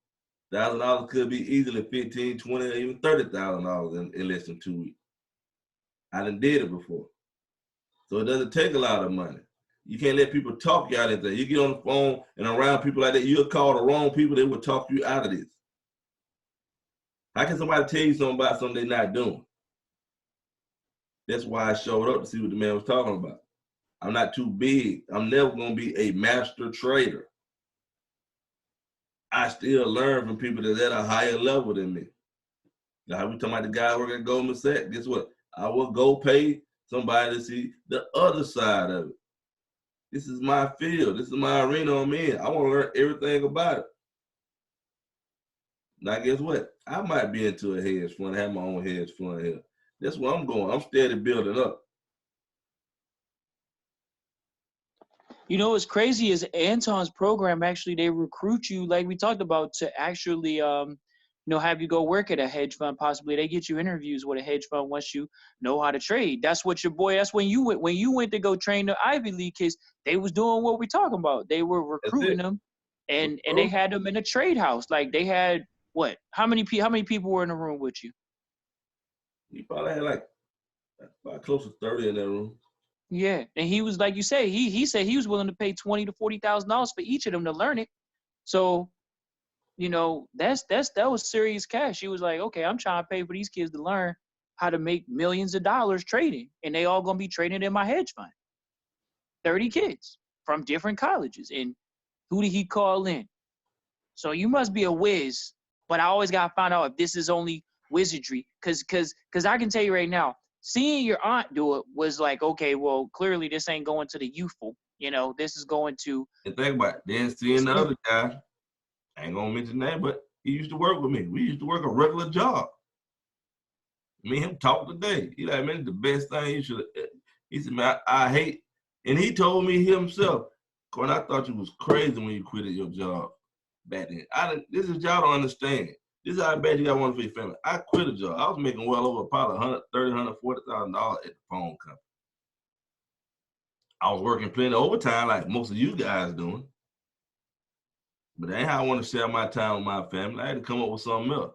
$1,000 could be easily $15,000, $20,000, or even $30,000 in less than 2 weeks. I done did it before. So it doesn't take a lot of money. You can't let people talk you out of anything. You get on the phone and around people like that, you'll call the wrong people, they will talk you out of this. How can somebody tell you something about something they're not doing? That's why I showed up to see what the man was talking about. I'm not too big. I'm never going to be a master trader. I still learn from people that's at a higher level than me. Now, we talking about the guy working at Goldman Sachs. Guess what? I will go pay somebody to see the other side of it. This is my field. This is my arena I'm in. I want to learn everything about it. Now, guess what? I might be into a hedge fund, have my own hedge fund here. That's where I'm going. I'm steady building up. You know what's crazy is Anton's program actually they recruit you like we talked about to actually have you go work at a hedge fund possibly. They get you interviews with a hedge fund once you know how to trade. That's what your boy that's when you went to go train the Ivy League kids, they was doing what we're talking about. They were recruiting them and they had them in a trade house. Like they had what? How many people were in the room with you? You probably had like about close to 30 in that room. Yeah, and he was like you say, he said he was willing to pay $20,000 to $40,000 for each of them to learn it. So, that was serious cash. He was like, okay, I'm trying to pay for these kids to learn how to make millions of dollars trading, and they all gonna be trading in my hedge fund. 30 kids from different colleges, and who did he call in? So you must be a whiz, but I always gotta find out if this is only wizardry, cause I can tell you right now, seeing your aunt do it was like, okay, well, clearly this ain't going to the youthful. This is going to. And think about it. Then seeing the other guy, I ain't gonna mention that, but he used to work with me. We used to work a regular job. Me and him talked today. He like, man, the best thing you should. He said, man, I hate, and he told me himself, Corn, I thought you was crazy when you quit your job back then. This is y'all don't understand. This is how bad you got one for your family. I quit a job. I was making well over probably $130,000, $140,000 at the phone company. I was working plenty of overtime like most of you guys doing. But that ain't how I want to share my time with my family. I had to come up with something else.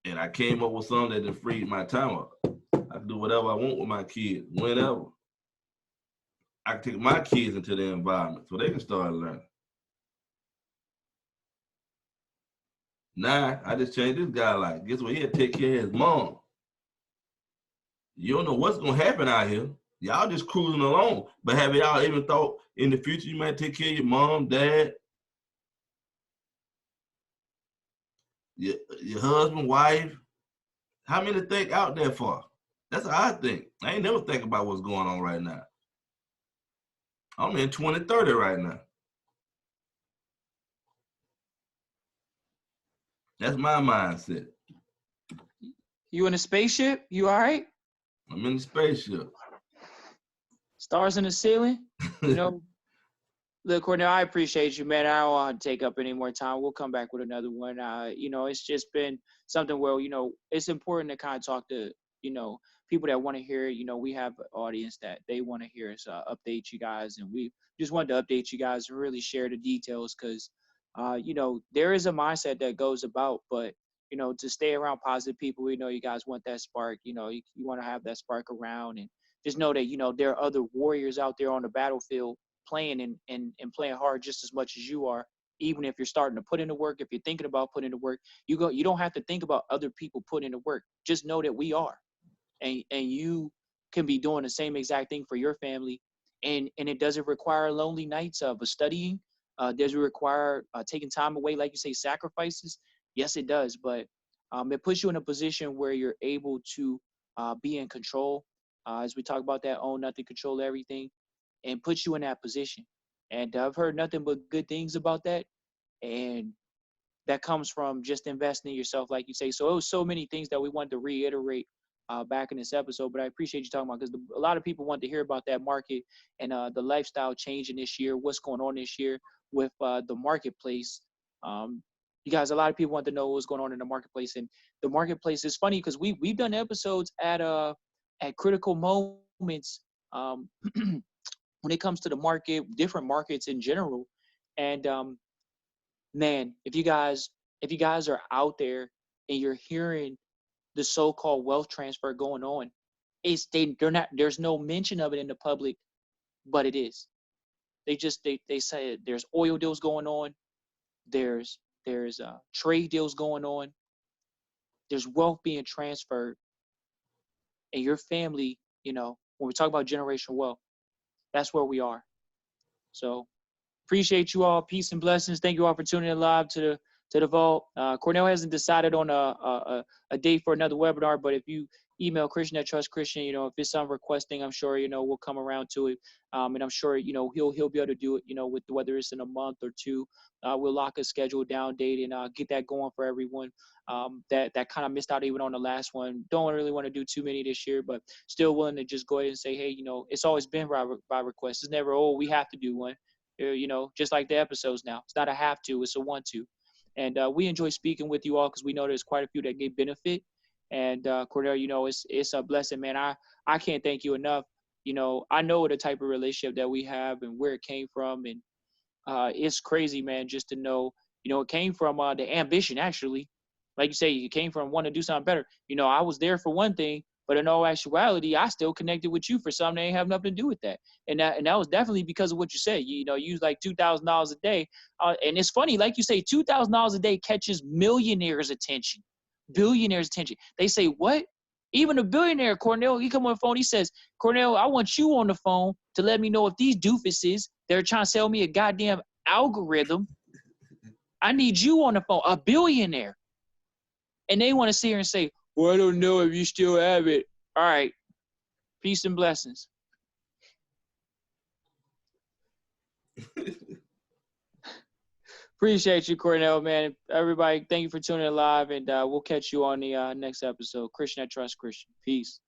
And I came up with something that freed my time up. I can do whatever I want with my kids, whenever. I can take my kids into the environment so they can start learning. Now, I just changed this guy life. Guess what? He had to take care of his mom. You don't know what's going to happen out here. Y'all just cruising along. But have y'all even thought in the future you might take care of your mom, dad, your husband, wife? How many think out there for? That's how I think. I ain't never think about what's going on right now. I'm in 2030 right now. That's my mindset. You in a spaceship? You all right? I'm in the spaceship. Stars in the ceiling? Look, Cornell, I appreciate you, man. I don't want to take up any more time. We'll come back with another one. It's just been something where, it's important to kind of talk to, people that want to hear it. We have an audience that they want to hear us update you guys. And we just wanted to update you guys and really share the details because, there is a mindset that goes about, but, to stay around positive people, we know you guys want that spark. You want to have that spark around and just know that, there are other warriors out there on the battlefield playing and playing hard just as much as you are. even if you're starting to put into work, if you're thinking about putting into work, you don't have to think about other people putting into work. Just know that we are, and you can be doing the same exact thing for your family. And it doesn't require lonely nights of studying. Does it require taking time away, like you say, sacrifices? Yes, it does. But it puts you in a position where you're able to be in control. As we talk about that, own nothing, control everything, and puts you in that position. And I've heard nothing but good things about that. And that comes from just investing in yourself, like you say. So it was so many things that we wanted to reiterate back in this episode, but I appreciate you talking about, because a lot of people want to hear about that market and the lifestyle changing this year, what's going on this year with the marketplace. You guys, a lot of people want to know what's going on in the marketplace, and the marketplace is funny because we've done episodes at critical moments when it comes to the market, different markets in general, and man, if you guys are out there and you're hearing the so-called wealth transfer going on, they're not, there's no mention of it in the public, but it is. They say there's oil deals going on, there's trade deals going on, there's wealth being transferred, and your family, when we talk about generational wealth, that's where we are. So appreciate you all. Peace and blessings. Thank you all for tuning in live to the vault. Cornell hasn't decided on a date for another webinar, but if you email Christian at Trust Christian, if it's some requesting, I'm sure we'll come around to it, and I'm sure he'll be able to do it. With whether it's in a month or two, we'll lock a schedule down date and get that going for everyone. That kind of missed out even on the last one. Don't really want to do too many this year, but still willing to just go ahead and say, hey, it's always been by request. It's never, oh, we have to do one. Just like the episodes now. It's not a have to, it's a want to. And we enjoy speaking with you all because we know there's quite a few that get benefit. And Cordell, it's a blessing, man. I can't thank you enough. I know the type of relationship that we have and where it came from. And it's crazy, man, just to know, it came from the ambition, actually. Like you say, it came from wanting to do something better. I was there for one thing, but in all actuality, I still connected with you for something that ain't have nothing to do with that. And that was definitely because of what you said. You use like $2,000 a day. And it's funny, like you say, $2,000 a day catches millionaires' attention, billionaires' attention. They say, what? Even a billionaire, Cornell, he come on the phone, he says, Cornell, I want you on the phone to let me know if these doofuses, they're trying to sell me a goddamn algorithm. I need you on the phone, a billionaire. And they want to sit here and say, well, I don't know if you still have it. All right. Peace and blessings. Appreciate you, Cornell, man. Everybody, thank you for tuning in live, and we'll catch you on the next episode. Christian at Trust Christian. Peace.